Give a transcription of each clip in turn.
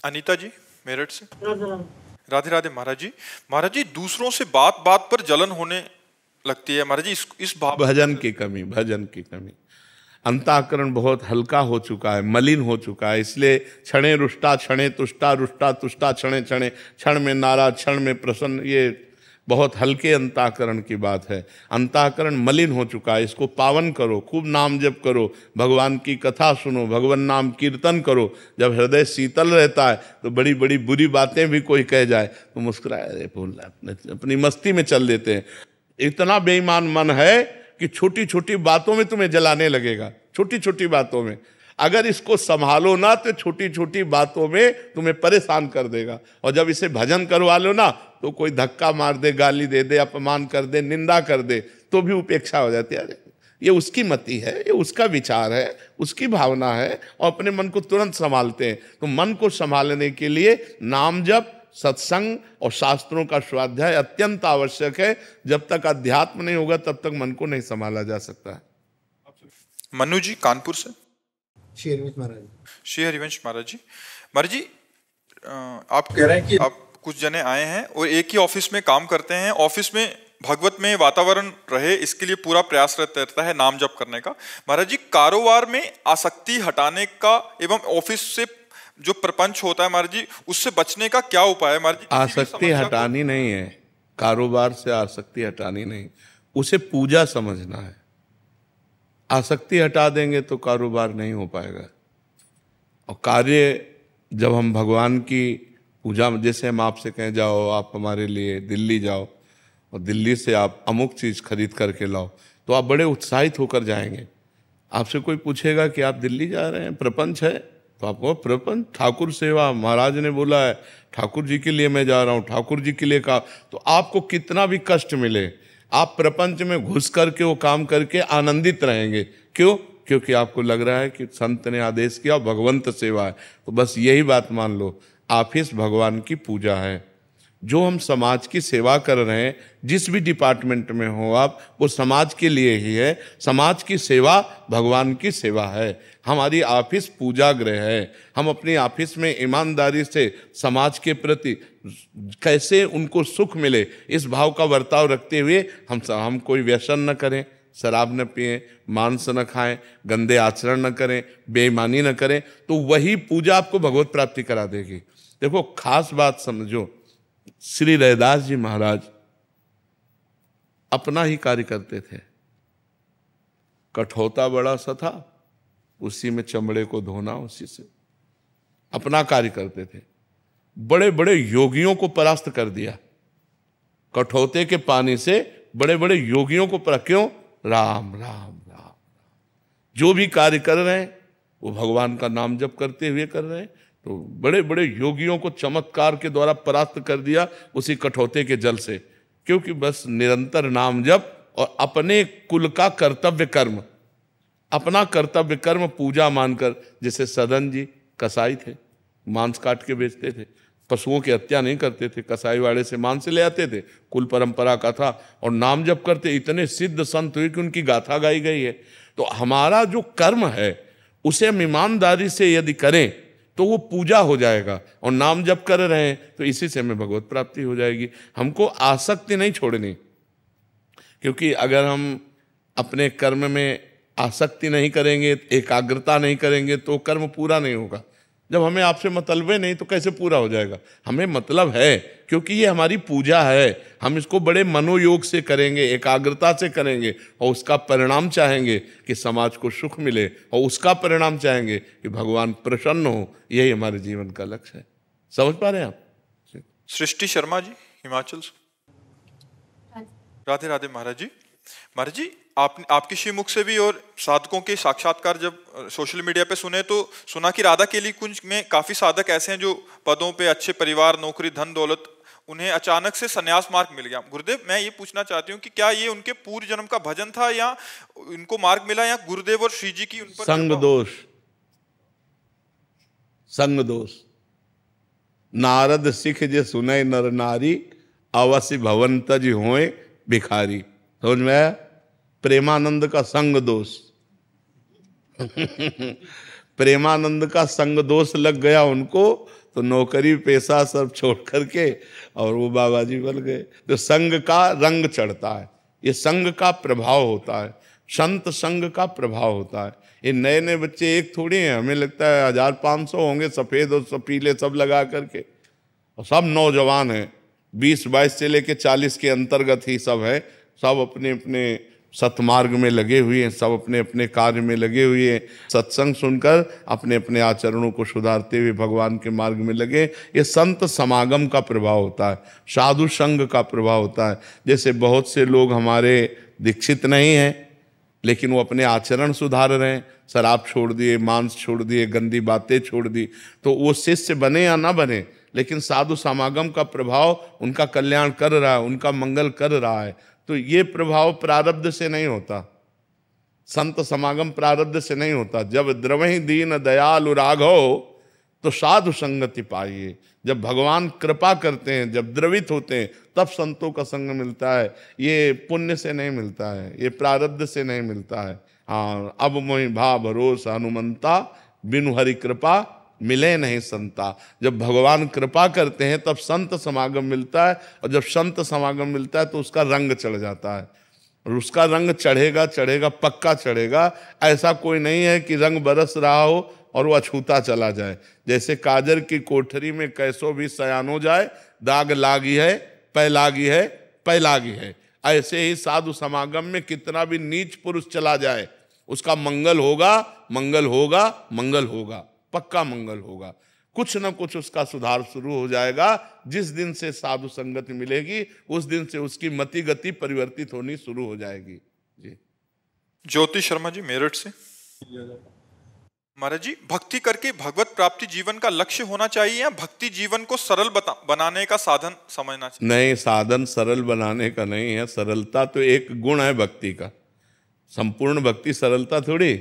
अनीता जी मेरठ से। राधे राधे। राधे राधे महाराज जी। महाराज जी, दूसरों से बात बात पर जलन होने लगती है महाराज जी, इस भाव भजन की कमी, भजन की कमी। अंतःकरण बहुत हल्का हो चुका है, मलिन हो चुका है, इसलिए क्षणे रुष्टा क्षणे तुष्टा, रुष्टा तुष्टा क्षणे क्षणे, क्षण में नाराज क्षण में प्रसन्न, ये बहुत हल्के अंतःकरण की बात है। अंतःकरण मलिन हो चुका है, इसको पावन करो, खूब नाम जप करो, भगवान की कथा सुनो, भगवान नाम कीर्तन करो। जब हृदय शीतल रहता है तो बड़ी बड़ी बुरी बातें भी कोई कह जाए तो मुस्कुराए, अरे बोल रहा, अपनी मस्ती में चल देते हैं। इतना बेईमान मन है कि छोटी छोटी बातों में तुम्हें जलाने लगेगा, छोटी छोटी बातों में। अगर इसको संभालो ना तो छोटी छोटी बातों में तुम्हें परेशान कर देगा। और जब इसे भजन करवा लो ना तो कोई धक्का मार दे, गाली दे दे, अपमान कर दे, निंदा कर दे, तो भी उपेक्षा हो जाती है। अरे ये उसकी मति है, ये उसका विचार है, उसकी भावना है, और अपने मन को तुरंत संभालते हैं। तो मन को संभालने के लिए नाम जप, सत्संग और शास्त्रों का स्वाध्याय अत्यंत आवश्यक है। जब तक अध्यात्म नहीं होगा तब तक मन को नहीं संभाला जा सकता है। मनु जी कानपुर से। श्री हरिवंश महाराज। श्री हरिवंश महाराज जी। महाराज जी, आप कह रहे हैं कि आप कुछ जने आए हैं और एक ही ऑफिस में काम करते हैं, ऑफिस में भगवत में वातावरण रहे इसके लिए पूरा प्रयास रहता है नाम जप करने का। महाराज जी, कारोबार में आसक्ति हटाने का एवं ऑफिस से जो प्रपंच होता है महाराज जी, उससे बचने का क्या उपाय है महाराज जी? आसक्ति हटानी नहीं है, कारोबार से आसक्ति हटानी नहीं, उसे पूजा समझना है। आसक्ति हटा देंगे तो कारोबार नहीं हो पाएगा। और कार्य जब हम भगवान की पूजा, जैसे हम आपसे कहें जाओ आप हमारे लिए दिल्ली जाओ और दिल्ली से आप अमुक चीज़ खरीद करके लाओ, तो आप बड़े उत्साहित होकर जाएंगे। आपसे कोई पूछेगा कि आप दिल्ली जा रहे हैं, प्रपंच है, तो आपको प्रपंच, ठाकुर सेवा, महाराज ने बोला है ठाकुर जी के लिए मैं जा रहा हूँ, ठाकुर जी के लिए कहा, तो आपको कितना भी कष्ट मिले आप प्रपंच में घुस करके वो काम करके आनंदित रहेंगे। क्यों? क्योंकि आपको लग रहा है कि संत ने आदेश किया, भगवंत सेवा है। तो बस यही बात मान लो, ऑफिस भगवान की पूजा है। जो हम समाज की सेवा कर रहे हैं, जिस भी डिपार्टमेंट में हो आप, वो समाज के लिए ही है। समाज की सेवा भगवान की सेवा है। हमारी ऑफिस पूजा गृह है। हम अपनी ऑफिस में ईमानदारी से समाज के प्रति कैसे उनको सुख मिले, इस भाव का बर्ताव रखते हुए हम कोई व्यसन न करें, शराब न पिएं, मांस न खाएं, गंदे आचरण न करें, बेईमानी न करें, तो वही पूजा आपको भगवत प्राप्ति करा देगी। देखो, खास बात समझो, श्री रैदास जी महाराज अपना ही कार्य करते थे। कठौता बड़ा सा था, उसी में चमड़े को धोना, उसी से अपना कार्य करते थे। बड़े बड़े योगियों को परास्त कर दिया कठौते के पानी से, बड़े बड़े योगियों को क्यों? राम राम राम। जो भी कार्य कर रहे हैं वो भगवान का नाम जप करते हुए कर रहे हैं। तो बड़े बड़े योगियों को चमत्कार के द्वारा परास्त कर दिया उसी कठौते के जल से, क्योंकि बस निरंतर नाम जप और अपने कुल का कर्तव्य कर्म, अपना कर्तव्य कर्म पूजा मानकर। जैसे सदन जी कसाई थे, मांस काट के बेचते थे, पशुओं की हत्या नहीं करते थे, कसाई वाड़े से मांस ले आते थे, कुल परंपरा का था, और नाम जप करते। इतने सिद्ध संत हुए कि उनकी गाथा गाई गई है। तो हमारा जो कर्म है उसे हम ईमानदारी से यदि करें तो वो पूजा हो जाएगा, और नाम जप कर रहे हैं तो इसी से हमें भगवत प्राप्ति हो जाएगी। हमको आसक्ति नहीं छोड़नी, क्योंकि अगर हम अपने कर्म में आसक्ति नहीं करेंगे, एकाग्रता नहीं करेंगे, तो कर्म पूरा नहीं होगा। जब हमें आपसे मतलब है नहीं तो कैसे पूरा हो जाएगा? हमें मतलब है, क्योंकि ये हमारी पूजा है। हम इसको बड़े मनोयोग से करेंगे, एकाग्रता से करेंगे, और उसका परिणाम चाहेंगे कि समाज को सुख मिले, और उसका परिणाम चाहेंगे कि भगवान प्रसन्न हो। यही हमारे जीवन का लक्ष्य है। समझ पा रहे हैं आप? सृष्टि शर्मा जी हिमाचल से। राधे राधे महाराज जी। महाराज जी, आपके श्रीमुख से भी और साधकों के साक्षात्कार जब सोशल मीडिया पे सुने तो सुना कि राधा केली कुंज में काफी साधक ऐसे हैं जो पदों पे, अच्छे परिवार, नौकरी, धन दौलत, उन्हें अचानक से संन्यास मार्ग मिल गया। गुरुदेव, मैं ये पूछना चाहती हूँ कि क्या ये उनके पूर्व जन्म का भजन था, या इनको मार्ग मिला, या गुरुदेव और श्री जी की उन पर संग दोष, संग दोष। नारद सिख जे सुनय नर नारी, अवश्य भवंत जी होए भिखारी। समझ में आया? प्रेमानंद का संग दोष। प्रेमानंद का संग दोष लग गया उनको, तो नौकरी पेशा सब छोड़ करके और वो बाबा जी बन गए। तो संग का रंग चढ़ता है, ये संग का प्रभाव होता है, संत संग का प्रभाव होता है। ये नए नए बच्चे एक थोड़ी हैं, हमें लगता है 1500 होंगे सफ़ेद और पीले सब लगा करके, और सब नौजवान हैं, 20-22 से लेके 40 के अंतर्गत ही सब है। सब अपने अपने सतमार्ग में लगे हुए हैं, सब अपने अपने कार्य में लगे हुए हैं, सत्संग सुनकर अपने अपने आचरणों को सुधारते हुए भगवान के मार्ग में लगे। ये संत समागम का प्रभाव होता है, साधु संग का प्रभाव होता है। जैसे बहुत से लोग हमारे दीक्षित नहीं हैं, लेकिन वो अपने आचरण सुधार रहे हैं, शराब छोड़ दिए, मांस छोड़ दिए, गंदी बातें छोड़ दी, तो वो शिष्य बने या ना बने, लेकिन साधु समागम का प्रभाव उनका कल्याण कर रहा है, उनका मंगल कर रहा है। तो ये प्रभाव प्रारब्ध से नहीं होता, संत समागम प्रारब्ध से नहीं होता। जब द्रवहि दीन दयालु राघव तो साधु संगति पाइए। जब भगवान कृपा करते हैं, जब द्रवित होते हैं, तब संतों का संग मिलता है। ये पुण्य से नहीं मिलता है, ये प्रारब्ध से नहीं मिलता है। हाँ, अब मोहि भा भरोसा हनुमंता, बिनु हरि कृपा मिले नहीं संता। जब भगवान कृपा करते हैं तब संत समागम मिलता है, और जब संत समागम मिलता है तो उसका रंग चढ़ जाता है, और उसका रंग चढ़ेगा चढ़ेगा, पक्का चढ़ेगा। ऐसा कोई नहीं है कि रंग बरस रहा हो और वो अछूता चला जाए। जैसे काजर की कोठरी में कैसो भी सयान हो जाए, दाग लागी है पै लागी है पै लागी है, ऐसे ही साधु समागम में कितना भी नीच पुरुष चला जाए, उसका मंगल होगा, मंगल होगा, मंगल होगा, पक्का मंगल होगा। कुछ न कुछ उसका सुधार शुरू हो जाएगा। जिस दिन से साधु संगति मिलेगी उस दिन से उसकी मति गति परिवर्तित होनी शुरू हो जाएगी। जी। ज्योति शर्मा जी मेरठ से। महाराज जी, भक्ति करके भगवत प्राप्ति जीवन का लक्ष्य होना चाहिए या भक्ति जीवन को सरल बनाने का साधन समझना चाहिए? नहीं, साधन सरल बनाने का नहीं है। सरलता तो एक गुण है भक्ति का, संपूर्ण भक्ति सरलता थोड़ी।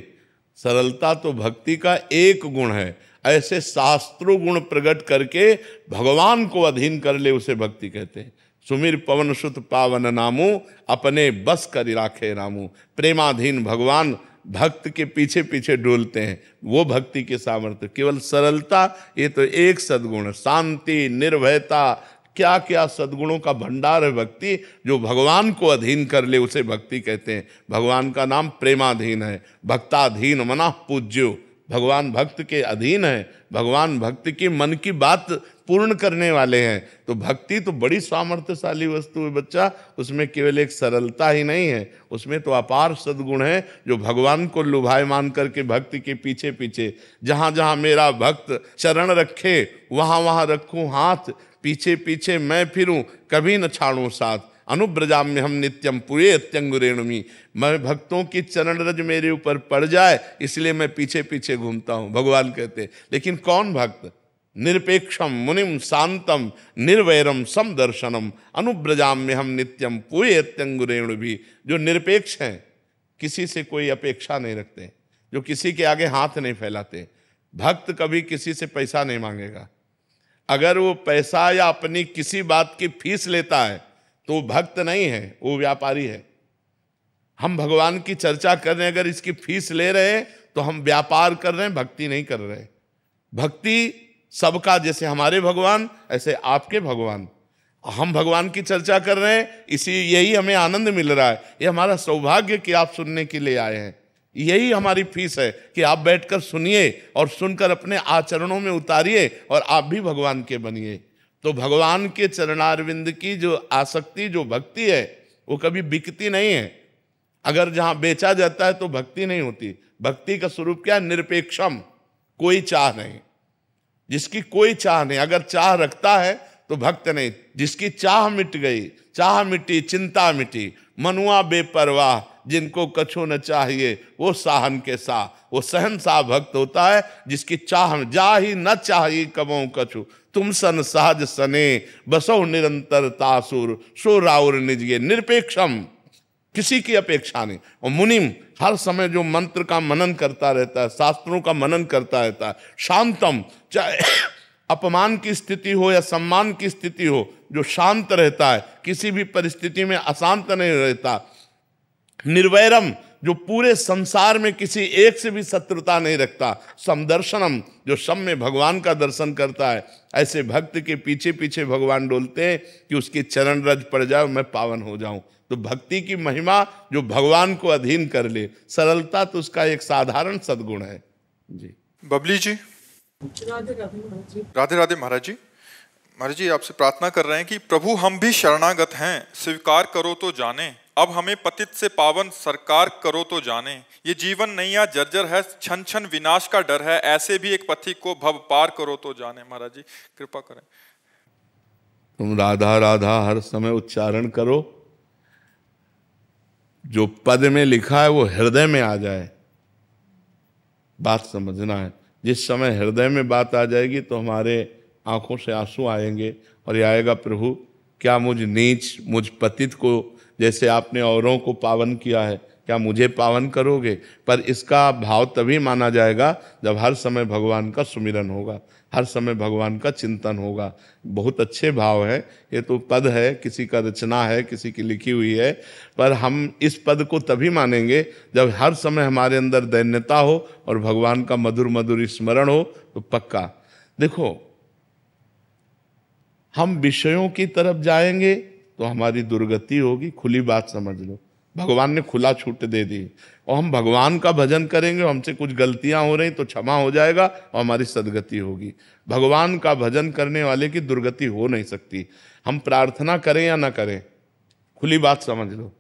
सरलता तो भक्ति का एक गुण है। ऐसे शास्त्रों गुण प्रकट करके भगवान को अधीन कर ले, उसे भक्ति कहते हैं। सुमिर पवन सुत पावन नामू, अपने बस कर राखे रामू। प्रेमाधीन भगवान भक्त के पीछे पीछे डोलते हैं, वो भक्ति के सामर्थ्य। केवल सरलता ये तो एक सद्गुण है। शांति, निर्भयता, क्या क्या सद्गुणों का भंडार है भक्ति। जो भगवान को अधीन कर ले उसे भक्ति कहते हैं। भगवान का नाम प्रेमाधीन है। भक्ताधीन मना पूज्यो, भगवान भक्त के अधीन है। भगवान भक्त की मन की बात पूर्ण करने वाले हैं। तो भक्ति तो बड़ी सामर्थ्यशाली वस्तु है बच्चा। उसमें केवल एक सरलता ही नहीं है, उसमें तो अपार सद्गुण है जो भगवान को लुभायमान करके भक्ति के पीछे पीछे, जहाँ जहाँ मेरा भक्त चरण रखे वहाँ वहाँ रखूँ हाथ, पीछे पीछे मैं फिरूं, कभी न छाड़ूं साथ। अनुब्रजाम्य हम नित्यम पुरे अत्यंगुरेणुमी। मैं भक्तों की चरण रज मेरे ऊपर पड़ जाए इसलिए मैं पीछे पीछे घूमता हूं, भगवान कहते। लेकिन कौन भक्त? निरपेक्षम मुनिम शांतम निर्वैरम समदर्शनम अनुब्रजाम्य हम नित्यम पुरे अत्यंगुरेणु भी। जो निरपेक्ष हैं, किसी से कोई अपेक्षा नहीं रखते, जो किसी के आगे हाथ नहीं फैलाते। भक्त कभी किसी से पैसा नहीं मांगेगा। अगर वो पैसा या अपनी किसी बात की फीस लेता है तो वो भक्त नहीं है, वो व्यापारी है। हम भगवान की चर्चा कर रहे हैं, अगर इसकी फीस ले रहे हैं तो हम व्यापार कर रहे हैं, भक्ति नहीं कर रहे। भक्ति सबका, जैसे हमारे भगवान ऐसे आपके भगवान। हम भगवान की चर्चा कर रहे हैं, यही हमें आनंद मिल रहा है। ये हमारा सौभाग्य कि आप सुनने के लिए आए हैं। यही हमारी फीस है कि आप बैठकर सुनिए और सुनकर अपने आचरणों में उतारिए और आप भी भगवान के बनिए। तो भगवान के चरणारविंद की जो आसक्ति, जो भक्ति है, वो कभी बिकती नहीं है। अगर जहाँ बेचा जाता है तो भक्ति नहीं होती। भक्ति का स्वरूप क्या? निरपेक्षम, कोई चाह नहीं। जिसकी कोई चाह नहीं, अगर चाह रखता है तो भक्त नहीं। जिसकी चाह मिट गई, चाह मिटी, चिंता मिटी, मनुआ बेपरवाह, जिनको कछु न चाहिए वो साहन के साह। वो सहनसाह भक्त होता है जिसकी चाह जा ही न चाहिए कबों कछु। तुम सन सहज सने बसो निरंतर तासुर सो राउर निजगे। निरपेक्षम, किसी की अपेक्षा नहीं। और मुनिम, हर समय जो मंत्र का मनन करता रहता है, शास्त्रों का मनन करता रहता है। शांतम, चाहे अपमान की स्थिति हो या सम्मान की स्थिति हो, जो शांत रहता है, किसी भी परिस्थिति में अशांत नहीं रहता। निर्वैरम, जो पूरे संसार में किसी एक से भी शत्रुता नहीं रखता, समदर्शनम, जो सब में भगवान का दर्शन करता है, ऐसे भक्त के पीछे पीछे भगवान डोलते हैं कि उसके चरण रज पड़ जाओ, मैं पावन हो जाऊं। तो भक्ति की महिमा जो भगवान को अधीन कर ले, सरलता तो उसका एक साधारण सद्गुण है जी। बबली जी। राधे राधे महाराज जी। महाराज जी आपसे प्रार्थना कर रहे हैं कि प्रभु हम भी शरणागत हैं, स्वीकार करो तो जाने, अब हमें पतित से पावन सरकार करो तो जाने, ये जीवन नैया जर्जर है, छन छन विनाश का डर है, ऐसे भी एक पथिक को भव पार करो तो जाने। महाराज जी कृपा करें। तुम राधा राधा हर समय उच्चारण करो, जो पद में लिखा है वो हृदय में आ जाए, बात समझना है। जिस समय हृदय में बात आ जाएगी तो हमारे आंखों से आंसू आएंगे और ये आएगा, प्रभु क्या मुझ नीच, मुझ पतित को जैसे आपने औरों को पावन किया है, क्या मुझे पावन करोगे। पर इसका भाव तभी माना जाएगा जब हर समय भगवान का सुमिरन होगा, हर समय भगवान का चिंतन होगा। बहुत अच्छे भाव है, ये तो पद है, किसी का रचना है, किसी की लिखी हुई है, पर हम इस पद को तभी मानेंगे जब हर समय हमारे अंदर दैन्यता हो और भगवान का मधुर मधुर स्मरण हो। तो पक्का देखो, हम विषयों की तरफ जाएंगे तो हमारी दुर्गति होगी। खुली बात समझ लो, भगवान ने खुला छूट दे दी। और हम भगवान का भजन करेंगे, हमसे कुछ गलतियां हो रही तो क्षमा हो जाएगा और हमारी सदगति होगी। भगवान का भजन करने वाले की दुर्गति हो नहीं सकती। हम प्रार्थना करें या ना करें, खुली बात समझ लो,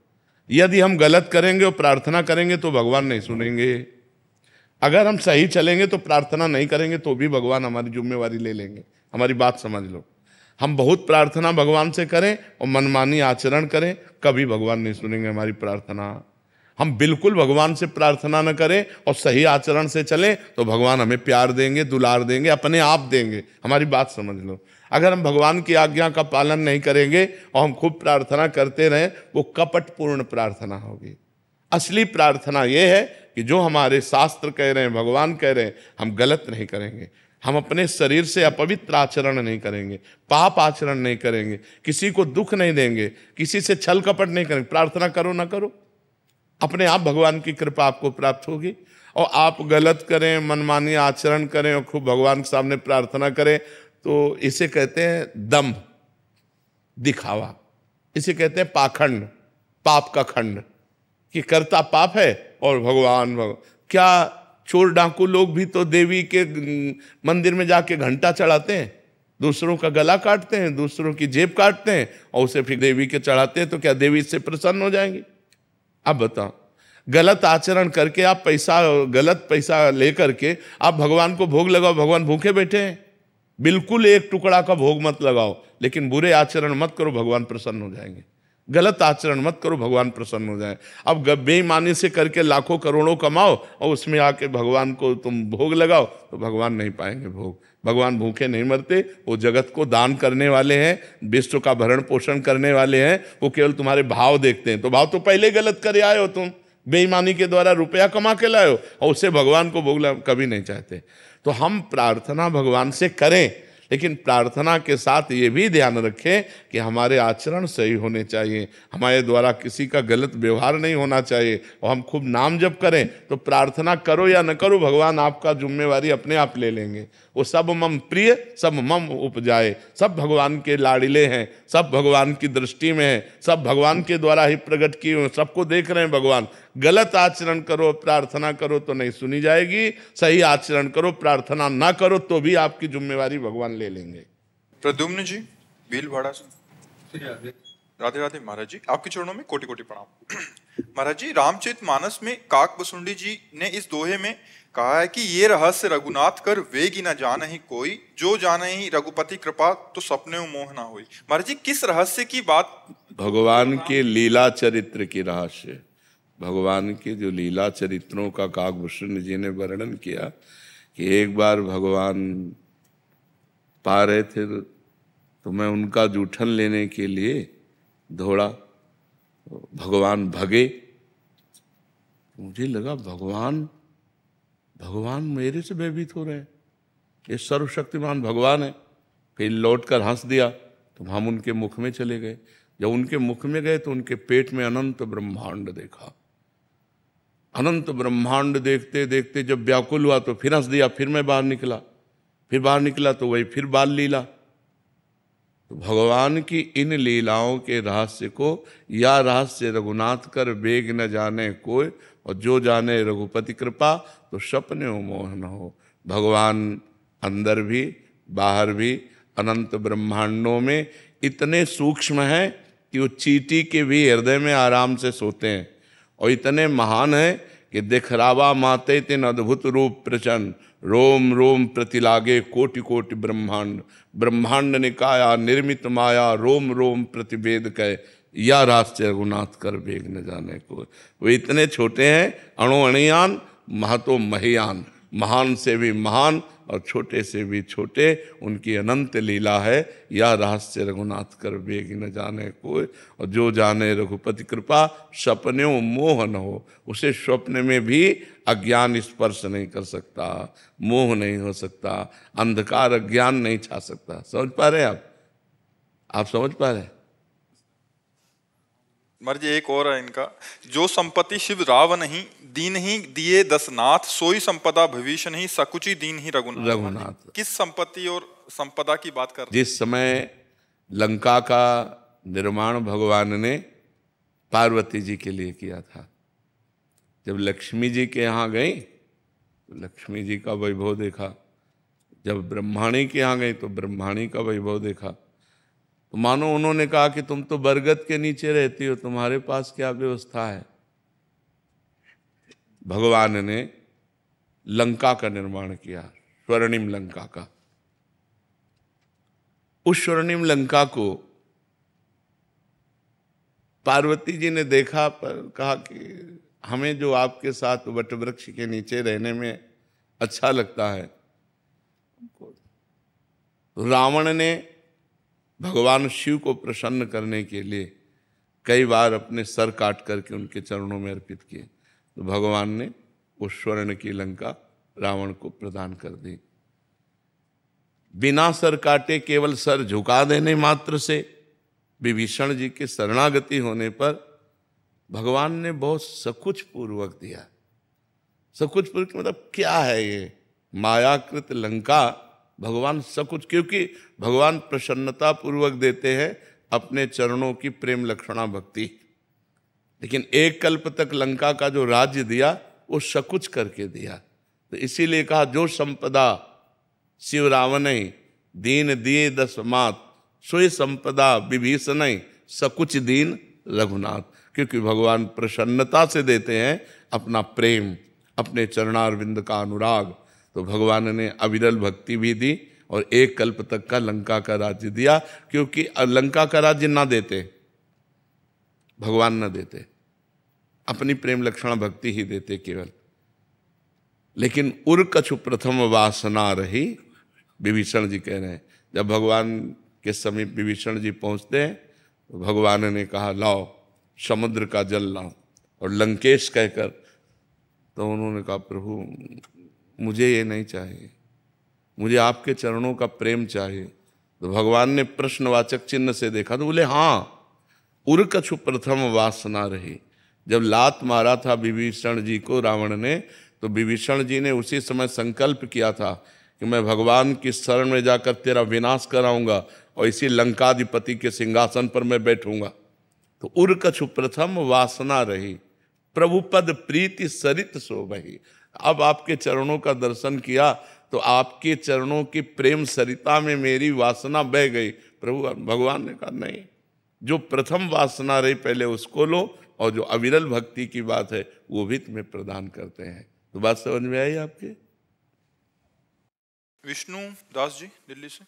यदि हम गलत करेंगे और प्रार्थना करेंगे तो भगवान नहीं सुनेंगे। अगर हम सही चलेंगे तो प्रार्थना नहीं करेंगे तो भी भगवान हमारी जिम्मेवारी ले लेंगे। हमारी बात समझ लो, हम बहुत प्रार्थना भगवान से करें और मनमानी आचरण करें, कभी भगवान नहीं सुनेंगे हमारी प्रार्थना। हम बिल्कुल भगवान से प्रार्थना न करें और सही आचरण से चलें तो भगवान हमें प्यार देंगे, दुलार देंगे, अपने आप देंगे। हमारी बात समझ लो, अगर हम भगवान की आज्ञा का पालन नहीं करेंगे और हम खूब प्रार्थना करते रहें, वो कपटपूर्ण प्रार्थना होगी। असली प्रार्थना ये है कि जो हमारे शास्त्र कह रहे हैं, भगवान कह रहे हैं, हम गलत नहीं करेंगे, हम अपने शरीर से अपवित्र आचरण नहीं करेंगे, पाप आचरण नहीं करेंगे, किसी को दुख नहीं देंगे, किसी से छल कपट नहीं करेंगे। प्रार्थना करो ना करो, अपने आप भगवान की कृपा आपको प्राप्त होगी। और आप गलत करें, मनमानी आचरण करें और खूब भगवान के सामने प्रार्थना करें तो इसे कहते हैं दम्भ, दिखावा। इसे कहते हैं पाखंड, पाप का खंड, कि करता पाप है और भगवान क्या चोर डाकू लोग भी तो देवी के मंदिर में जाके घंटा चढ़ाते हैं, दूसरों का गला काटते हैं, दूसरों की जेब काटते हैं और उसे फिर देवी के चढ़ाते हैं। तो क्या देवी इससे प्रसन्न हो जाएंगी? अब बताओ, गलत आचरण करके आप गलत पैसा लेकर के आप भगवान को भोग लगाओ, भगवान भूखे बैठे हैं। बिल्कुल एक टुकड़ा का भोग मत लगाओ, लेकिन बुरे आचरण मत करो, भगवान प्रसन्न हो जाएंगे। गलत आचरण मत करो, भगवान प्रसन्न हो जाए। अब बेईमानी से करके लाखों करोड़ों कमाओ और उसमें आके भगवान को तुम भोग लगाओ तो भगवान नहीं पाएंगे भोग। भगवान भूखे नहीं मरते, वो जगत को दान करने वाले हैं, विश्व का भरण पोषण करने वाले हैं। वो केवल तुम्हारे भाव देखते हैं। तो भाव तो पहले गलत करे आए हो, तुम बेईमानी के द्वारा रुपया कमा के लाए हो और उससे भगवान को भोग कभी नहीं चाहते। तो हम प्रार्थना भगवान से करें, लेकिन प्रार्थना के साथ ये भी ध्यान रखें कि हमारे आचरण सही होने चाहिए, हमारे द्वारा किसी का गलत व्यवहार नहीं होना चाहिए। और हम खूब नाम जप करें तो प्रार्थना करो या न करो, भगवान आपका जिम्मेवारी अपने आप ले लेंगे। वो सब मम प्रिय सब मम उपजाए, सब भगवान के लाडिले हैं, सब भगवान की दृष्टि में हैं, सब भगवान के द्वारा ही प्रकट किए हुए, सबको देख रहे हैं भगवान। गलत आचरण करो, प्रार्थना करो तो नहीं सुनी जाएगी, सही आचरण करो, प्रार्थना ना करो तो भी आपकी जिम्मेवारी भगवान ले लेंगे। प्रद्युम्न जी भीलवाड़ा से। राधे राधे महाराज जी, आपके चरणों में कोटि कोटि प्रणाम। महाराज जी, रामचरितमानस में काक बसुंडी जी ने इस दोहे में कहा है कि ये रहस्य रघुनाथ कर वेगी न जान ही कोई, जो जाने ही रघुपति कृपा तो सपने मोह ना होई। महाराज जी, किस रहस्य की बात? भगवान के लीला चरित्र की रहस्य, भगवान के जो लीला चरित्रों का काकभूषण जी ने वर्णन किया कि एक बार भगवान पा रहे थे तो मैं उनका जूठन लेने के लिए दौड़ा, भगवान भगे। मुझे लगा भगवान मेरे से भयभीत हो रहे हैं, ये सर्वशक्तिमान भगवान है। फिर लौट कर हंस दिया तो हम उनके मुख में चले गए। जब उनके मुख में गए तो उनके पेट में अनंत ब्रह्मांड देखा। अनंत ब्रह्मांड देखते देखते जब व्याकुल हुआ तो फिर हंस दिया, फिर मैं बाहर निकला, फिर बाहर निकला तो वही फिर बाल लीला। तो भगवान की इन लीलाओं के रहस्य को या रहस्य रघुनाथ कर वेग न जाने कोई, और जो जाने रघुपति कृपा तो सपने मोह न हो। भगवान अंदर भी बाहर भी अनंत ब्रह्मांडों में इतने सूक्ष्म हैं कि वो चींटी के भी हृदय में आराम से सोते हैं, और इतने महान हैं कि दिखरावा माते तिन अद्भुत रूप प्रचंड, रोम रोम प्रतिलागे कोटि कोटि ब्रह्मांड, ब्रह्मांड निकाया निर्मित माया, रोम रोम प्रतिवेद कह, या राष्ट्र रघुनाथ कर वेग न जाने को। वो इतने छोटे हैं, अणु अणियान महतो महियान, महान से भी महान और छोटे से भी छोटे, उनकी अनंत लीला है। या रहस्य रघुनाथ कर वेग न जाने कोई, और जो जाने रघुपति कृपा सपनों मोह न हो। उसे स्वप्न में भी अज्ञान स्पर्श नहीं कर सकता, मोह नहीं हो सकता, अंधकार अज्ञान नहीं छा सकता। समझ पा रहे हैं आप समझ पा रहे हैं? महाराज जी एक और है इनका, जो संपत्ति शिव राव नहीं दीन ही दिए दसनाथ, सोई संपदा भविष्य नहीं सकुची दीन ही रघुनाथ। किस संपत्ति और संपदा की बात कर रहे? जिस समय लंका का निर्माण भगवान ने पार्वती जी के लिए किया था, जब लक्ष्मी जी के यहाँ गई तो लक्ष्मी जी का वैभव देखा, जब ब्रह्माणी के यहाँ गई तो ब्रह्माणी का वैभव देखा। तो मानो उन्होंने कहा कि तुम तो बरगद के नीचे रहती हो, तुम्हारे पास क्या व्यवस्था है। भगवान ने लंका का निर्माण किया, स्वर्णिम लंका का। उस स्वर्णिम लंका को पार्वती जी ने देखा, पर कहा कि हमें जो आपके साथ वटवृक्ष के नीचे रहने में अच्छा लगता है। तो रावण ने भगवान शिव को प्रसन्न करने के लिए कई बार अपने सर काट करके उनके चरणों में अर्पित किए। तो भगवान ने उस स्वर्ण की लंका रावण को प्रदान कर दी। बिना सर काटे केवल सर झुका देने मात्र से विभीषण जी के शरणागति होने पर भगवान ने बहुत सकुच पूर्वक दिया। सकुच पूर्वक मतलब क्या है ये? मायाकृत लंका भगवान सकुच, क्योंकि भगवान प्रसन्नता पूर्वक देते हैं अपने चरणों की प्रेम लक्षणा भक्ति। लेकिन एक कल्प तक लंका का जो राज्य दिया वो सकुच करके दिया। तो इसीलिए कहा जो संपदा शिव रावण दीन दिए दसमात, सोई संपदा विभीषण सकुच दीन रघुनाथ। क्योंकि भगवान प्रसन्नता से देते हैं अपना प्रेम, अपने चरणारविंद का अनुराग। तो भगवान ने अविरल भक्ति भी दी और एक कल्प तक का लंका का राज्य दिया। क्योंकि लंका का राज्य ना देते, भगवान ना देते, अपनी प्रेम लक्षण भक्ति ही देते केवल। लेकिन उर कछु प्रथम वासना रही, विभीषण जी कह रहे हैं। जब भगवान के समीप विभीषण जी पहुंचते हैं तो भगवान ने कहा लाओ समुद्र का जल लाओ, और लंकेश कहकर, तो उन्होंने कहा प्रभु मुझे ये नहीं चाहिए, मुझे आपके चरणों का प्रेम चाहिए। तो भगवान ने प्रश्नवाचक चिन्ह से देखा तो बोले हाँ, उर कछु प्रथम वासना रही। जब लात मारा था विभीषण जी को रावण ने, तो विभीषण जी ने उसी समय संकल्प किया था कि मैं भगवान की शरण में जाकर तेरा विनाश कराऊंगा और इसी लंकाधिपति के सिंहासन पर मैं बैठूंगा। तो उर कछु प्रथम वासना रही, प्रभु पद प्रीति सरित शोभहि। अब आपके चरणों का दर्शन किया तो आपके चरणों की प्रेम सरिता में मेरी वासना बह गई। प्रभु भगवान ने कहा नहीं, जो प्रथम वासना रही पहले उसको लो, और जो अविरल भक्ति की बात है वो भी तुम्हें प्रदान करते हैं। तो बात समझ में आई आपके? विष्णु दास जी दिल्ली से।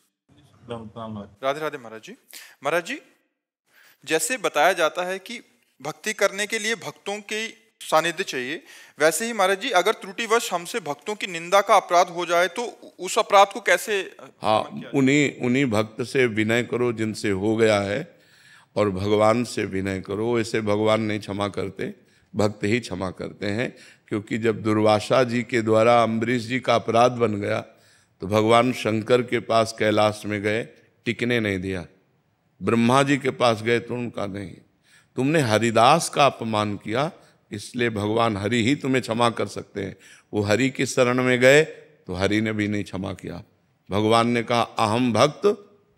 राधे राधे महाराज जी। महाराज जी, जैसे बताया जाता है कि भक्ति करने के लिए भक्तों के सानिध्य चाहिए, वैसे ही महाराज जी अगर त्रुटिवश हमसे भक्तों की निंदा का अपराध हो जाए तो उस अपराध को कैसे? हाँ, उन्हीं भक्त से विनय करो जिनसे हो गया है, और भगवान से विनय करो। ऐसे भगवान नहीं क्षमा करते, भक्त ही क्षमा करते हैं। क्योंकि जब दुर्वासा जी के द्वारा अम्बरीश जी का अपराध बन गया तो भगवान शंकर के पास कैलाश में गए, टिकने नहीं दिया। ब्रह्मा जी के पास गए तो उनका नहीं, तुमने हरिदास का अपमान किया इसलिए भगवान हरि ही तुम्हें क्षमा कर सकते हैं। वो हरि की शरण में गए तो हरि ने भी नहीं क्षमा किया। भगवान ने कहा अहम भक्त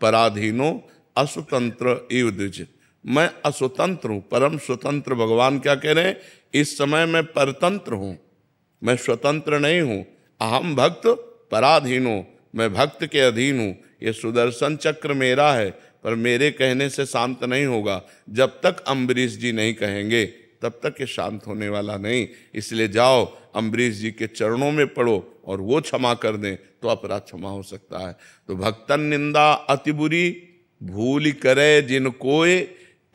पराधीनो अस्वतंत्र इव द्विज, मैं अस्वतंत्र हूं, परम स्वतंत्र। भगवान क्या कह रहे हैं, इस समय मैं परतंत्र हूं, मैं स्वतंत्र नहीं हूं। अहम भक्त पराधीनो, मैं भक्त के अधीन हूं। ये सुदर्शन चक्र मेरा है, पर मेरे कहने से शांत नहीं होगा। जब तक अम्बरीश जी नहीं कहेंगे तब तक ये शांत होने वाला नहीं। इसलिए जाओ अम्बरीश जी के चरणों में पड़ो और वो क्षमा कर दें तो अपराध क्षमा हो सकता है। तो भक्तन निंदा अति बुरी, भूल करे जिन कोय,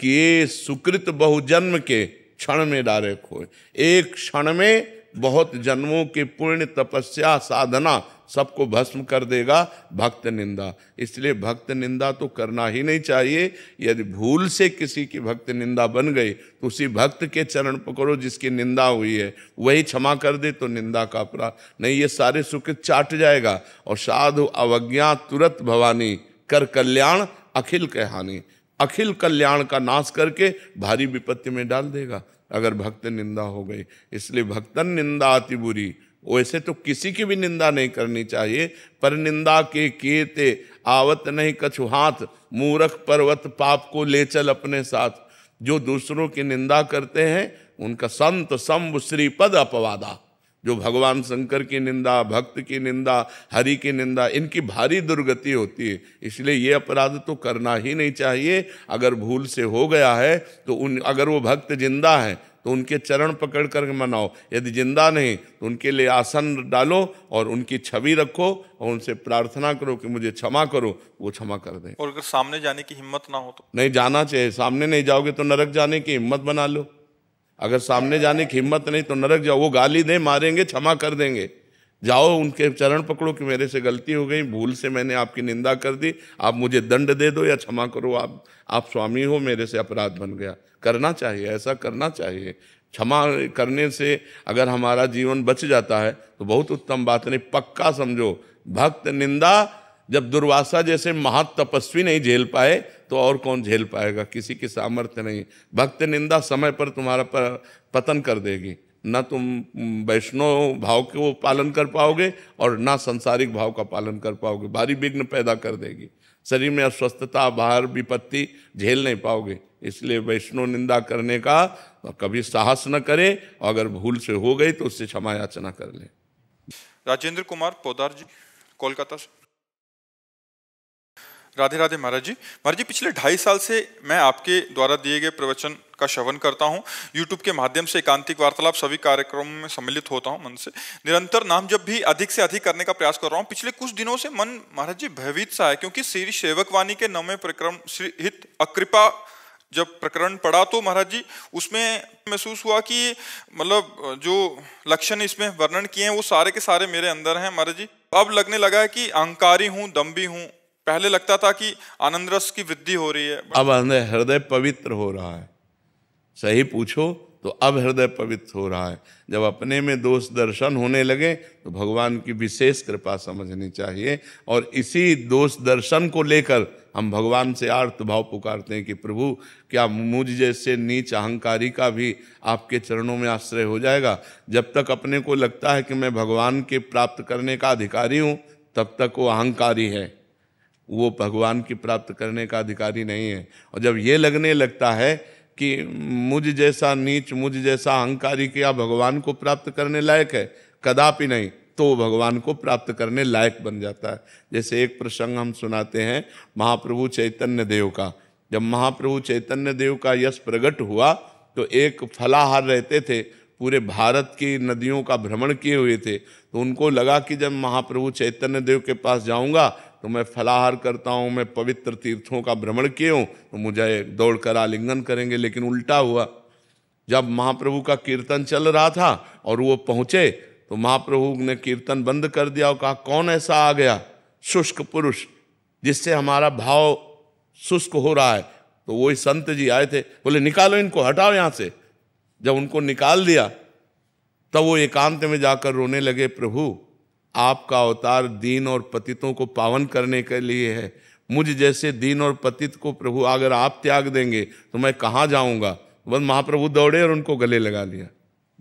किए सुकृत बहुजन्म के, क्षण में डारे खोए। एक क्षण में बहुत जन्मों के पुण्य तपस्या साधना सबको भस्म कर देगा भक्त निंदा। इसलिए भक्त निंदा तो करना ही नहीं चाहिए। यदि भूल से किसी की भक्त निंदा बन गई तो उसी भक्त के चरण पकड़ो जिसकी निंदा हुई है, वही क्षमा कर दे तो निंदा का अपराध नहीं। ये सारे सुकृत चाट जाएगा। और साधु अवज्ञा तुरत भवानी, कर कल्याण अखिल के हानि। अखिल कल्याण का नाश करके भारी विपत्ति में डाल देगा अगर भक्त निंदा हो गई। इसलिए भक्तन निंदा अति बुरी। वैसे तो किसी की भी निंदा नहीं करनी चाहिए, पर निंदा के केते आवत नहीं कछु हाथ, मूर्ख पर्वत पाप को ले चल अपने साथ। जो दूसरों की निंदा करते हैं उनका संत संभ श्रीपद अपवादा। जो भगवान शंकर की निंदा, भक्त की निंदा, हरि की निंदा, इनकी भारी दुर्गति होती है। इसलिए ये अपराध तो करना ही नहीं चाहिए। अगर भूल से हो गया है तो अगर वो भक्त जिंदा है तो उनके चरण पकड़ कर मनाओ, यदि जिंदा नहीं तो उनके लिए आसन डालो और उनकी छवि रखो और उनसे प्रार्थना करो कि मुझे क्षमा करो, वो क्षमा कर दें। और अगर सामने जाने की हिम्मत ना हो तो नहीं जाना चाहिए। सामने नहीं जाओगे तो नरक जाने की हिम्मत बना लो। अगर सामने जाने की हिम्मत नहीं तो नरक जाओ। वो गाली दें, मारेंगे, क्षमा कर देंगे। जाओ उनके चरण पकड़ो कि मेरे से गलती हो गई, भूल से मैंने आपकी निंदा कर दी, आप मुझे दंड दे दो या क्षमा करो, आप स्वामी हो, मेरे से अपराध बन गया। करना चाहिए, ऐसा करना चाहिए। क्षमा करने से अगर हमारा जीवन बच जाता है तो बहुत उत्तम बात। नहीं पक्का समझो, भक्त निंदा जब दुर्वासा जैसे महातपस्वी नहीं झेल पाए तो और कौन झेल पाएगा, किसी की सामर्थ्य नहीं। भक्त निंदा समय पर तुम्हारा पतन कर देगी। न तुम वैष्णव भाव को पालन कर पाओगे और ना सांसारिक भाव का पालन कर पाओगे, भारी विघ्न पैदा कर देगी। शरीर में अस्वस्थता, बाहर विपत्ति झेल नहीं पाओगे। इसलिए वैष्णव निंदा करने का कभी साहस न करे, और अगर भूल से हो गई तो उससे क्षमा याचना कर ले। राजेंद्र कुमार पोदार जी, कोलकाता से। राधे राधे महाराज जी। महाराज जी, पिछले 2.5 साल से मैं आपके द्वारा दिए गए प्रवचन का श्रवण करता हूँ। यूट्यूब के माध्यम से एकांतिक वार्तालाप सभी कार्यक्रमों में सम्मिलित होता हूँ। मन से निरंतर नाम जब भी अधिक से अधिक करने का प्रयास कर रहा हूँ। पिछले कुछ दिनों से मन महाराज जी भयभीत सा है, क्योंकि श्री सेवक वाणी के 9वें प्रकरण श्री हित अकृपा जब प्रकरण पढ़ा तो महाराज जी उसमें महसूस हुआ कि मतलब जो लक्षण इसमें वर्णन किए हैं वो सारे के सारे मेरे अंदर हैं महाराज जी। अब लगने लगा है कि अहंकारी हूँ, दम्भी हूँ। पहले लगता था कि आनंद रस की वृद्धि हो रही है, अब हृदय पवित्र हो रहा है। सही पूछो तो अब हृदय पवित्र हो रहा है। जब अपने में दोष दर्शन होने लगे तो भगवान की विशेष कृपा समझनी चाहिए, और इसी दोष दर्शन को लेकर हम भगवान से आर्त भाव पुकारते हैं कि प्रभु क्या मुझ जैसे नीच अहंकारी का भी आपके चरणों में आश्रय हो जाएगा। जब तक अपने को लगता है कि मैं भगवान के प्राप्त करने का अधिकारी हूँ तब तक वो अहंकारी है, वो भगवान की प्राप्त करने का अधिकारी नहीं है। और जब ये लगने लगता है कि मुझ जैसा नीच, मुझ जैसा अहंकारी क्या भगवान को प्राप्त करने लायक है, कदापि नहीं, तो वो भगवान को प्राप्त करने लायक बन जाता है। जैसे एक प्रसंग हम सुनाते हैं महाप्रभु चैतन्य देव का। जब महाप्रभु चैतन्य देव का यश प्रकट हुआ तो एक फलाहार रहते थे, पूरे भारत की नदियों का भ्रमण किए हुए थे। तो उनको लगा कि जब महाप्रभु चैतन्य देव के पास जाऊंगा तो मैं फलाहार करता हूँ, मैं पवित्र तीर्थों का भ्रमण किए हूँ, तो मुझे दौड़कर आलिंगन करेंगे। लेकिन उल्टा हुआ। जब महाप्रभु का कीर्तन चल रहा था और वो पहुँचे तो महाप्रभु ने कीर्तन बंद कर दिया और कहा कौन ऐसा आ गया शुष्क पुरुष जिससे हमारा भाव शुष्क हो रहा है। तो वही संत जी आए थे, बोले निकालो इनको, हटाओ यहाँ से। जब उनको निकाल दिया तब वो एकांत में जाकर रोने लगे, प्रभु आपका अवतार दीन और पतितों को पावन करने के लिए है। मुझ जैसे दीन और पतित को प्रभु अगर आप त्याग देंगे तो मैं कहाँ जाऊँगा। बस महाप्रभु दौड़े और उनको गले लगा लिया।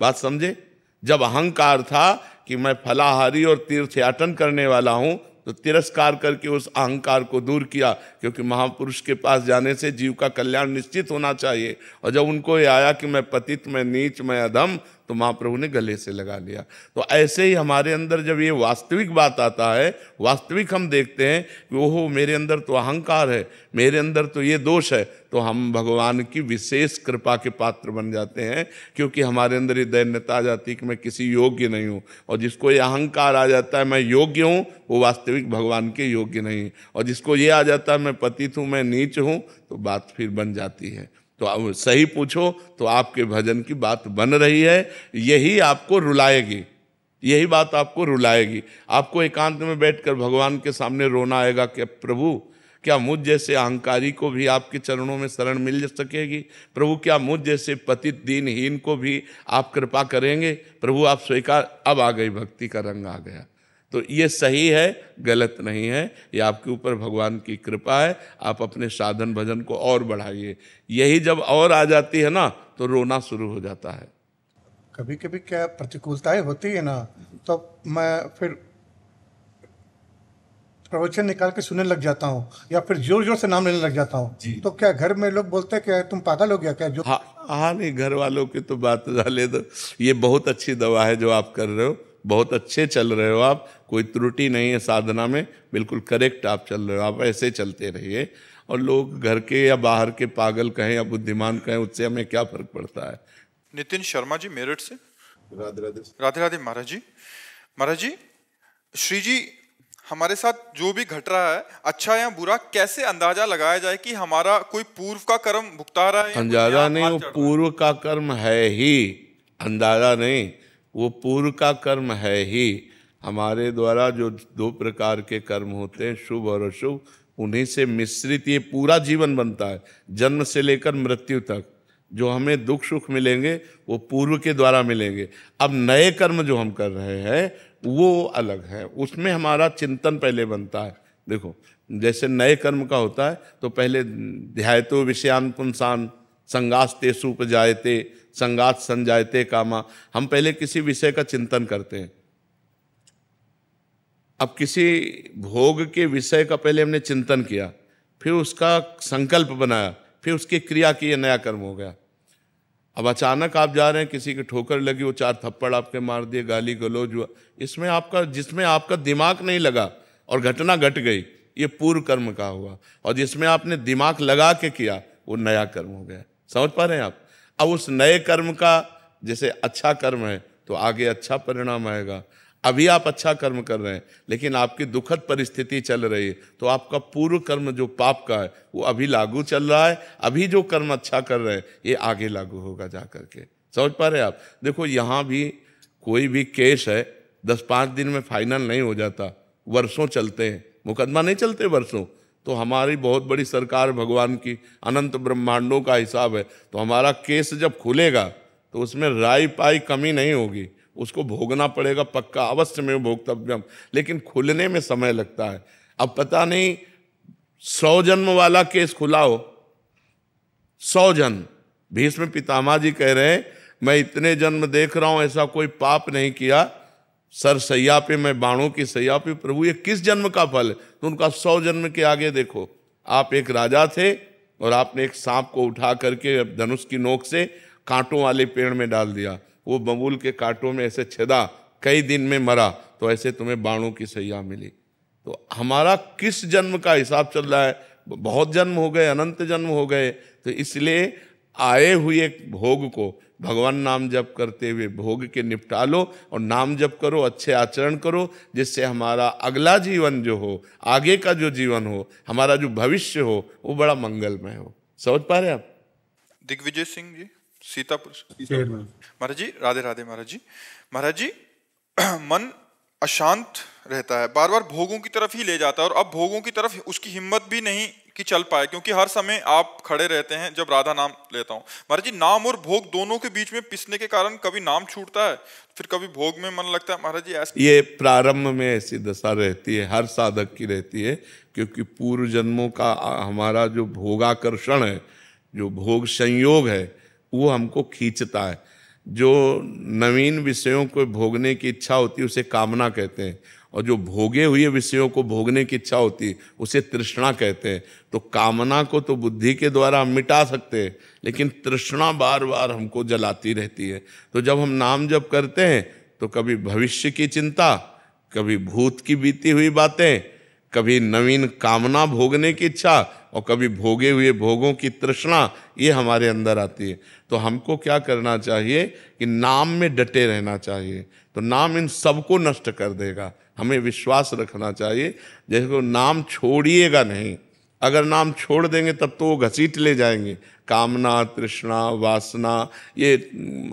बात समझे? जब अहंकार था कि मैं फलाहारी और तीर्थयाटन करने वाला हूं, तो तिरस्कार करके उस अहंकार को दूर किया, क्योंकि महापुरुष के पास जाने से जीव का कल्याण निश्चित होना चाहिए। और जब उनको ये आया कि मैं पतित, मैं नीच, मैं अधम, तो महाप्रभु ने गले से लगा लिया। तो ऐसे ही हमारे अंदर जब ये वास्तविक बात आता है, वास्तविक हम देखते हैं कि ओहो मेरे अंदर तो अहंकार है, मेरे अंदर तो ये दोष है, तो हम भगवान की विशेष कृपा के पात्र बन जाते हैं, क्योंकि हमारे अंदर ये दैन्यता आ जाती है कि मैं किसी योग्य नहीं हूँ। और जिसको ये अहंकार आ जाता है मैं योग्य हूँ, वो वास्तविक भगवान के योग्य नहीं। और जिसको ये आ जाता है मैं पतित हूँ, मैं नीच हूँ, तो बात फिर बन जाती है। तो अब सही पूछो तो आपके भजन की बात बन रही है, यही आपको रुलाएगी, यही बात आपको रुलाएगी। आपको एकांत में बैठकर भगवान के सामने रोना आएगा कि प्रभु क्या मुझ जैसे अहंकारी को भी आपके चरणों में शरण मिल सकेगी? प्रभु क्या मुझ जैसे पतित दीनहीन को भी आप कृपा करेंगे? प्रभु आप स्वीकार। अब आ गई भक्ति का रंग आ गया। तो ये सही है, गलत नहीं है, ये आपके ऊपर भगवान की कृपा है। आप अपने साधन भजन को और बढ़ाइए। यही जब और आ जाती है ना, तो रोना शुरू हो जाता है। कभी कभी क्या प्रतिकूलताएं होती है ना, तो मैं फिर प्रवचन निकाल के सुनने लग जाता हूँ, या फिर जोर जोर से नाम लेने लग जाता हूँ। तो क्या घर में लोग बोलते हैं कि तुम पागल हो गया क्या? जो हाँ नहीं, घर वालों की तो बात डाले दो। ये बहुत अच्छी दवा है जो आप कर रहे हो, बहुत अच्छे चल रहे हो आप, कोई त्रुटि नहीं है साधना में, बिल्कुल करेक्ट आप चल रहे हो। आप ऐसे चलते रहिए। और लोग घर के या बाहर के पागल कहें या बुद्धिमान कहें, उससे हमें क्या फर्क पड़ता है। नितिन शर्मा जी मेरठ से। राधे राधे। राधे राधे महाराज जी। महाराज जी, श्री जी हमारे साथ जो भी घट रहा है, अच्छा या बुरा, कैसे अंदाजा लगाया जाए कि हमारा कोई पूर्व का कर्म भुगता रहा है? अंदाजा नहीं, वो पूर्व का कर्म है ही। अंदाजा नहीं, वो पूर्व का कर्म है ही। हमारे द्वारा जो दो प्रकार के कर्म होते हैं, शुभ और अशुभ, उन्हीं से मिश्रित ये पूरा जीवन बनता है, जन्म से लेकर मृत्यु तक। जो हमें दुख सुख मिलेंगे वो पूर्व के द्वारा मिलेंगे। अब नए कर्म जो हम कर रहे हैं वो अलग है, उसमें हमारा चिंतन पहले बनता है। देखो, जैसे नए कर्म का होता है तो पहले ध्यायतो विषयान पुंसान संगास्ते सुपजायते संगात संजायते कामा। हम पहले किसी विषय का चिंतन करते हैं। अब किसी भोग के विषय का पहले हमने चिंतन किया, फिर उसका संकल्प बनाया, फिर उसकी क्रिया की, नया कर्म हो गया। अब अचानक आप जा रहे हैं, किसी की ठोकर लगी, वो 4 थप्पड़ आपके मार दिए, गाली गलौज हुआ, इसमें आपका, जिसमें आपका दिमाग नहीं लगा और घटना घट गई, ये पूर्व कर्म का हुआ। और जिसमें आपने दिमाग लगा के किया वो नया कर्म हो गया। समझ पा रहे हैं आप? अब उस नए कर्म का, जैसे अच्छा कर्म है तो आगे अच्छा परिणाम आएगा। अभी आप अच्छा कर्म कर रहे हैं लेकिन आपकी दुखद परिस्थिति चल रही है, तो आपका पूर्व कर्म जो पाप का है वो अभी लागू चल रहा है। अभी जो कर्म अच्छा कर रहे हैं ये आगे लागू होगा जा करके। समझ पा रहे हैं आप? देखो, यहाँ भी कोई भी केस है 10-5 दिन में फाइनल नहीं हो जाता, वर्षों चलते हैं, मुकदमा नहीं चलते वर्षों। तो हमारी बहुत बड़ी सरकार भगवान की, अनंत ब्रह्मांडों का हिसाब है। तो हमारा केस जब खुलेगा तो उसमें राई पाई कमी नहीं होगी, उसको भोगना पड़ेगा पक्का, अवश्य में भोक्तव्यम, लेकिन खुलने में समय लगता है। अब पता नहीं 100 जन्म वाला केस खुला हो, 100 जन्म। भीष्म पितामह जी कह रहे हैं मैं इतने जन्म देख रहा हूं, ऐसा कोई पाप नहीं किया, सर सैया पे, मैं बाणों की सैया पे, प्रभु ये किस जन्म का फल है? तो उनका 100 जन्म के आगे देखो। आप एक राजा थे और आपने एक सांप को उठा करके धनुष की नोक से कांटों वाले पेड़ में डाल दिया, वो बबूल के कांटों में ऐसे छेदा, कई दिन में मरा, तो ऐसे तुम्हें बाणों की सैया मिली। तो हमारा किस जन्म का हिसाब चल रहा है? बहुत जन्म हो गए, अनंत जन्म हो गए। तो इसलिए आए हुए भोग को भगवान नाम जप करते हुए भोग के निपटा लो, और नाम जप करो, अच्छे आचरण करो, जिससे हमारा अगला जीवन जो हो, आगे का जो जीवन हो, हमारा जो भविष्य हो, वो बड़ा मंगलमय हो। समझ पा रहे हैं आप? दिग्विजय सिंह जी, सीतापुर। महाराज जी राधे राधे। महाराज जी, महाराज जी मन अशांत रहता है, बार बार भोगों की तरफ ही ले जाता है, और अब भोगों की तरफ उसकी हिम्मत भी नहीं कि चल पाए, क्योंकि हर समय आप खड़े रहते हैं जब राधा नाम लेता हूँ। महाराज जी, नाम और भोग दोनों के बीच में पिसने के कारण कभी नाम छूटता है, फिर कभी भोग में मन लगता है। महाराज जी ऐसे ये प्रारंभ में ऐसी दशा रहती है, हर साधक की रहती है, क्योंकि पूर्व जन्मों का हमारा जो भोगाकर्षण है, जो भोग संयोग है, वो हमको खींचता है। जो नवीन विषयों को भोगने की इच्छा होती है उसे कामना कहते हैं, और जो भोगे हुए विषयों को भोगने की इच्छा होती है उसे तृष्णा कहते हैं। तो कामना को तो बुद्धि के द्वारा हम मिटा सकते हैं, लेकिन तृष्णा बार बार हमको जलाती रहती है। तो जब हम नाम जप करते हैं तो कभी भविष्य की चिंता, कभी भूत की बीती हुई बातें, कभी नवीन कामना भोगने की इच्छा, और कभी भोगे हुए भोगों की तृष्णा, ये हमारे अंदर आती है। तो हमको क्या करना चाहिए कि नाम में डटे रहना चाहिए। तो नाम इन सबको नष्ट कर देगा, हमें विश्वास रखना चाहिए। जैसे को नाम छोड़िएगा नहीं, अगर नाम छोड़ देंगे तब तो वो घसीट ले जाएंगे, कामना, तृष्णा, वासना, ये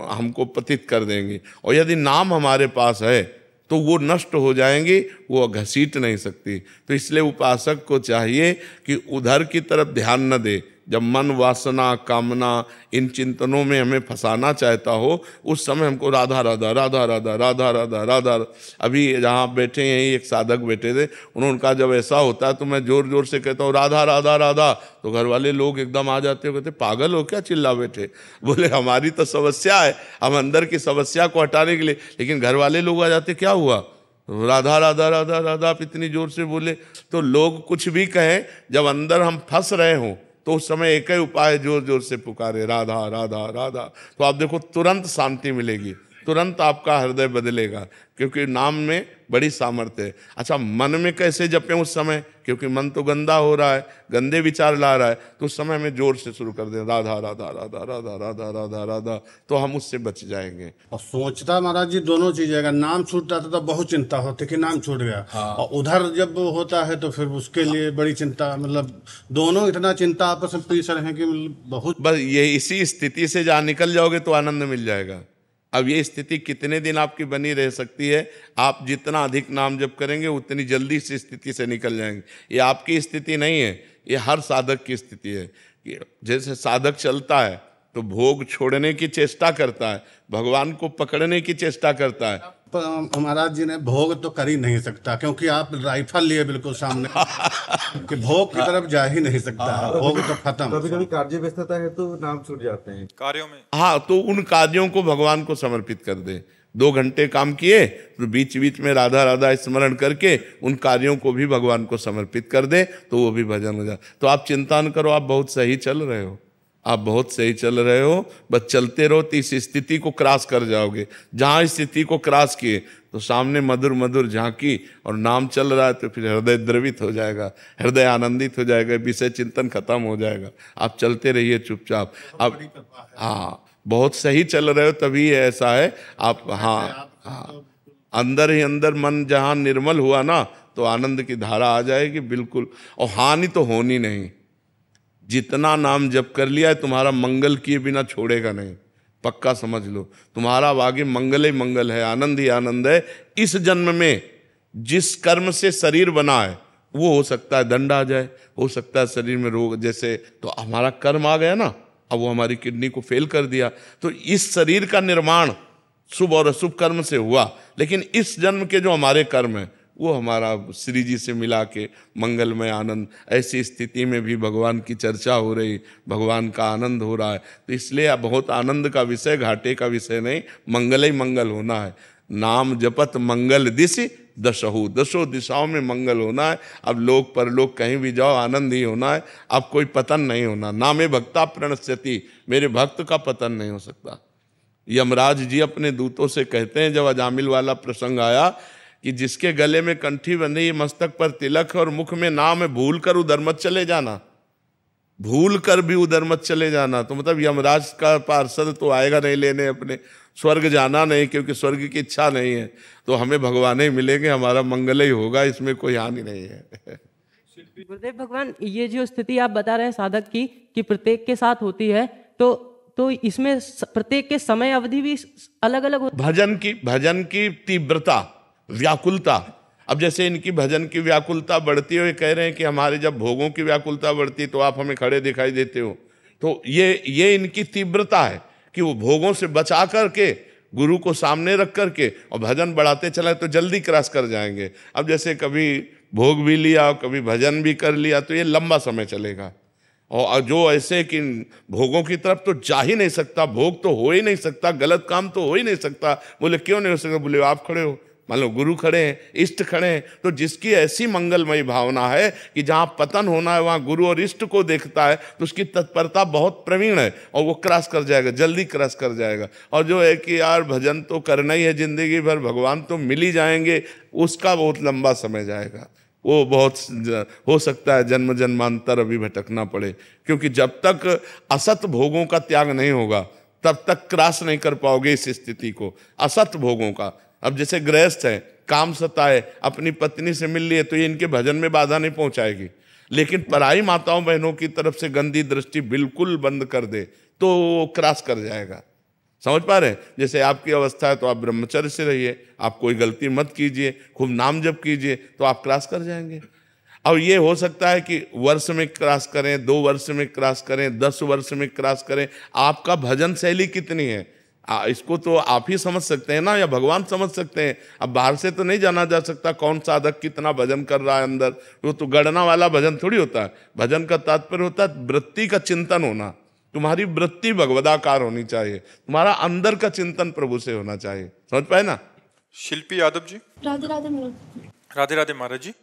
हमको पतित कर देंगे। और यदि नाम हमारे पास है तो वो नष्ट हो जाएंगी, वो घसीट नहीं सकती। तो इसलिए उपासक को चाहिए कि उधर की तरफ ध्यान न दे। जब मन, वासना, कामना इन चिंतनों में हमें फंसाना चाहता हो, उस समय हमको राधा राधा राधा राधा राधा राधा राधा। अभी जहाँ बैठे हैं एक साधक बैठे थे, उन्होंने कहा जब ऐसा होता है तो मैं जोर जोर से कहता हूँ राधा राधा राधा, तो घर वाले लोग एकदम आ जाते हो, कहते पागल हो क्या चिल्ला बैठे। बोले हमारी तो समस्या है, हम अंदर की समस्या को हटाने के लिए, लेकिन घर वाले लोग आ जाते, क्या हुआ, राधा राधा राधा राधा आप इतनी जोर से बोले। तो लोग कुछ भी कहें, जब अंदर हम फंस रहे हों तो उस समय एक ही उपाय, जोर जोर से पुकारे राधा राधा राधा। तो आप देखो तुरंत शांति मिलेगी, तुरंत आपका हृदय बदलेगा, क्योंकि नाम में बड़ी सामर्थ्य है। अच्छा, मन में कैसे जपें उस समय, क्योंकि मन तो गंदा हो रहा है, गंदे विचार ला रहा है, तो उस समय में जोर से शुरू कर दें राधा राधा राधा राधा राधा राधा राधा, तो हम उससे बच जाएंगे। और सोचता महाराज जी दोनों चीजें, अगर नाम छूट जाता तो बहुत चिंता होती कि नाम छूट गया, और उधर जब होता है तो फिर उसके लिए बड़ी चिंता, मतलब दोनों इतना चिंता आपस में पीस रहे हैं कि बहुत। बस ये इसी स्थिति से जहाँ निकल जाओगे तो आनंद मिल जाएगा। अब ये स्थिति कितने दिन आपकी बनी रह सकती है, आप जितना अधिक नाम जप करेंगे उतनी जल्दी से स्थिति से निकल जाएंगे। ये आपकी स्थिति नहीं है, ये हर साधक की स्थिति है। जैसे साधक चलता है तो भोग छोड़ने की चेष्टा करता है, भगवान को पकड़ने की चेष्टा करता है। महाराज जी ने भोग तो कर ही नहीं सकता, क्योंकि आप राइफल लिए बिल्कुल सामने कि भोग की तरफ जा ही नहीं सकता, भोग तो खत्म। कभी कभी कार्य व्यस्तता है तो नाम छूट जाते हैं कार्यों में। हाँ, तो उन कार्यों को भगवान को समर्पित कर दे। 2 घंटे काम किए तो बीच बीच में राधा राधा स्मरण करके उन कार्यों को भी भगवान को समर्पित कर दे, तो वो भी भजन हो जाए। तो आप चिंता न करो, आप बहुत सही चल रहे हो, आप बहुत सही चल रहे हो। बस चलते रहो तो इस स्थिति को क्रॉस कर जाओगे। जहाँ इस स्थिति को क्रॉस किए तो सामने मधुर मधुर झांकी और नाम चल रहा है, तो फिर हृदय द्रवित हो जाएगा, हृदय आनंदित हो जाएगा, विषय चिंतन खत्म हो जाएगा। आप चलते रहिए चुपचाप। आप हाँ बहुत सही चल रहे हो, तभी ऐसा है आप। हाँ, अंदर ही अंदर मन जहाँ निर्मल हुआ ना, तो आनंद की धारा आ जाएगी बिल्कुल, और हानि तो होनी नहीं। जितना नाम जप कर लिया है तुम्हारा मंगल किए बिना छोड़ेगा नहीं, पक्का समझ लो। तुम्हारा आगे मंगल ही मंगल है, आनंद ही आनंद है। इस जन्म में जिस कर्म से शरीर बना है वो हो सकता है दंड आ जाए, हो सकता है शरीर में रोग, जैसे तो हमारा कर्म आ गया ना, अब वो हमारी किडनी को फेल कर दिया। तो इस शरीर का निर्माण शुभ और अशुभ कर्म से हुआ, लेकिन इस जन्म के जो हमारे कर्म है वो हमारा श्री जी से मिला के मंगलमय आनंद। ऐसी स्थिति में भी भगवान की चर्चा हो रही, भगवान का आनंद हो रहा है। तो इसलिए बहुत आनंद का विषय, घाटे का विषय नहीं, मंगल ही मंगल होना है। नाम जपत मंगल दिशि दशहु, 10 दिशाओं में मंगल होना है। अब लोक परलोक कहीं भी जाओ आनंद ही होना है, अब कोई पतन नहीं होना। नामे भक्ता प्रणश्यति, मेरे भक्त का पतन नहीं हो सकता। यमराज जी अपने दूतों से कहते हैं, जब अजामिल वाला प्रसंग आया कि जिसके गले में कंठी बंधी, मस्तक पर तिलक और मुख में नाम है, भूल कर उधर मत चले जाना, भूल कर भी उधर मत चले जाना। तो मतलब यमराज का पार्षद तो आएगा नहीं लेने, अपने स्वर्ग जाना नहीं, क्योंकि स्वर्ग की इच्छा नहीं है, तो हमें भगवान ही मिलेंगे, हमारा मंगल ही होगा, इसमें कोई हानि नहीं है। गुरुदेव भगवान, ये जो स्थिति आप बता रहे हैं साधक की कि प्रत्येक के साथ होती है, तो इसमें प्रत्येक के समय अवधि भी अलग अलग होती है। भजन की तीव्रता, व्याकुलता। अब जैसे इनकी भजन की व्याकुलता बढ़ती है, कह रहे हैं कि हमारे जब भोगों की व्याकुलता बढ़ती तो आप हमें खड़े दिखाई देते हो। तो ये इनकी तीव्रता है कि वो भोगों से बचा करके, गुरु को सामने रख करके और भजन बढ़ाते चला तो जल्दी क्रॉस कर जाएंगे। अब जैसे कभी भोग भी लिया और कभी भजन भी कर लिया तो ये लंबा समय चलेगा, और जो ऐसे कि भोगों की तरफ तो जा ही नहीं सकता, भोग तो हो ही नहीं सकता, गलत काम तो हो ही नहीं सकता। बोले क्यों नहीं हो सकता? बोले आप खड़े हो, मान लो गुरु खड़े हैं, इष्ट खड़े हैं, तो जिसकी ऐसी मंगलमयी भावना है कि जहाँ पतन होना है वहाँ गुरु और इष्ट को देखता है, तो उसकी तत्परता बहुत प्रवीण है और वो क्रॉस कर जाएगा, जल्दी क्रॉस कर जाएगा। और जो है कि यार भजन तो करना ही है जिंदगी भर, भगवान तो मिल ही जाएंगे, उसका बहुत लंबा समय जाएगा। वो बहुत हो सकता है जन्म जन्मांतर अभी भटकना पड़े, क्योंकि जब तक असत भोगों का त्याग नहीं होगा तब तक क्रॉस नहीं कर पाओगे इस स्थिति को, असत भोगों का। अब जैसे गृहस्थ है, काम सताए, अपनी पत्नी से मिल लिए तो ये इनके भजन में बाधा नहीं पहुंचाएगी, लेकिन पराई माताओं बहनों की तरफ से गंदी दृष्टि बिल्कुल बंद कर दे तो क्रॉस कर जाएगा। समझ पा रहे हैं? जैसे आपकी अवस्था है तो आप ब्रह्मचर्य से रहिए, आप कोई गलती मत कीजिए, खूब नाम जप कीजिए, तो आप क्रॉस कर जाएंगे। और ये हो सकता है कि वर्ष में क्रॉस करें, 2 वर्ष में क्रॉस करें, 10 वर्ष में क्रॉस करें। आपका भजन शैली कितनी है इसको तो आप ही समझ सकते हैं ना, या भगवान समझ सकते हैं। अब बाहर से तो नहीं जाना जा सकता कौन साधक कितना भजन कर रहा है अंदर, वो तो गणना वाला भजन थोड़ी होता है। भजन का तात्पर्य होता है वृत्ति का चिंतन होना, तुम्हारी वृत्ति भगवदाकार होनी चाहिए, तुम्हारा अंदर का चिंतन प्रभु से होना चाहिए। समझ पाए ना? शिल्पी यादव जी। राधे राधे राधे राधे महाराज जी।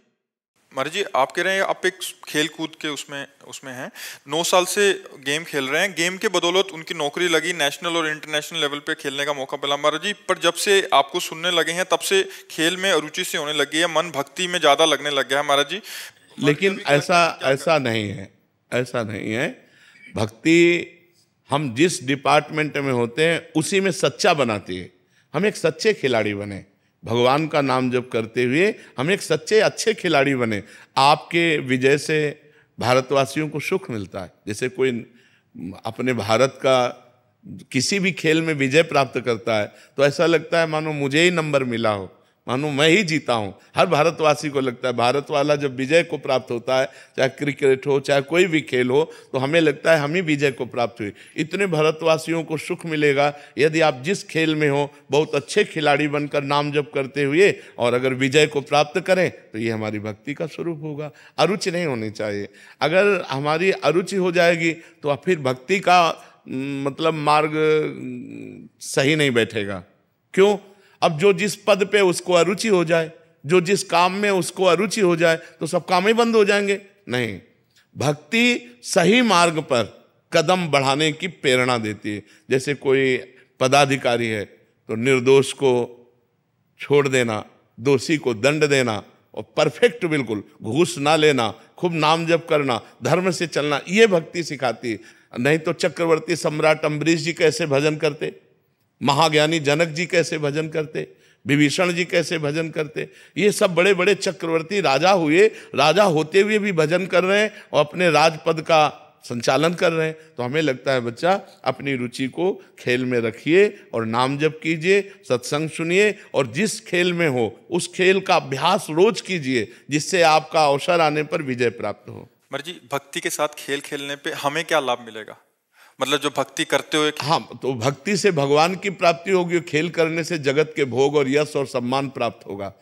महाराज जी, आप कह रहे हैं आप एक खेल कूद के उसमें हैं, 9 साल से गेम खेल रहे हैं, गेम के बदौलत उनकी नौकरी लगी, नेशनल और इंटरनेशनल लेवल पे खेलने का मौका मिला महाराज जी। पर जब से आपको सुनने लगे हैं तब से खेल में अरुचि से होने लगी है, मन भक्ति में ज्यादा लगने लग गया है महाराज जी। लेकिन ऐसा नहीं है, ऐसा नहीं है। भक्ति हम जिस डिपार्टमेंट में होते हैं उसी में सच्चा बनाती है। हम एक सच्चे खिलाड़ी बने, भगवान का नाम जप करते हुए हम एक सच्चे अच्छे खिलाड़ी बने। आपके विजय से भारतवासियों को सुख मिलता है। जैसे कोई अपने भारत का किसी भी खेल में विजय प्राप्त करता है तो ऐसा लगता है मानो मुझे ही नंबर मिला हो, मानो मैं ही जीता हूँ। हर भारतवासी को लगता है, भारत वाला जब विजय को प्राप्त होता है, चाहे क्रिकेट हो चाहे कोई भी खेल हो, तो हमें लगता है हम ही विजय को प्राप्त हुए। इतने भारतवासियों को सुख मिलेगा यदि आप जिस खेल में हो बहुत अच्छे खिलाड़ी बनकर नाम जप करते हुए और अगर विजय को प्राप्त करें तो ये हमारी भक्ति का स्वरूप होगा। अरुचि नहीं होनी चाहिए। अगर हमारी अरुचि हो जाएगी तो फिर भक्ति का मतलब मार्ग सही नहीं बैठेगा। क्यों? अब जो जिस पद पे उसको अरुचि हो जाए, जो जिस काम में उसको अरुचि हो जाए तो सब काम ही बंद हो जाएंगे। नहीं, भक्ति सही मार्ग पर कदम बढ़ाने की प्रेरणा देती है। जैसे कोई पदाधिकारी है तो निर्दोष को छोड़ देना, दोषी को दंड देना और परफेक्ट बिल्कुल घूस ना लेना, खूब नाम जप करना, धर्म से चलना, ये भक्ति सिखाती है। नहीं तो चक्रवर्ती सम्राट अम्बरीश जी कैसे भजन करते, महाज्ञानी जनक जी कैसे भजन करते, विभीषण जी कैसे भजन करते, ये सब बड़े बड़े चक्रवर्ती राजा हुए, राजा होते हुए भी भजन कर रहे हैं और अपने राजपद का संचालन कर रहे हैं। तो हमें लगता है बच्चा अपनी रुचि को खेल में रखिए और नाम जप कीजिए, सत्संग सुनिए और जिस खेल में हो उस खेल का अभ्यास रोज कीजिए जिससे आपका अवसर आने पर विजय प्राप्त हो। मर जी, भक्ति के साथ खेल खेलने पे हमें क्या लाभ मिलेगा? मतलब जो भक्ति करते हुए, हाँ, तो भक्ति से भगवान की प्राप्ति होगी, खेल करने से जगत के भोग और यश और सम्मान प्राप्त होगा।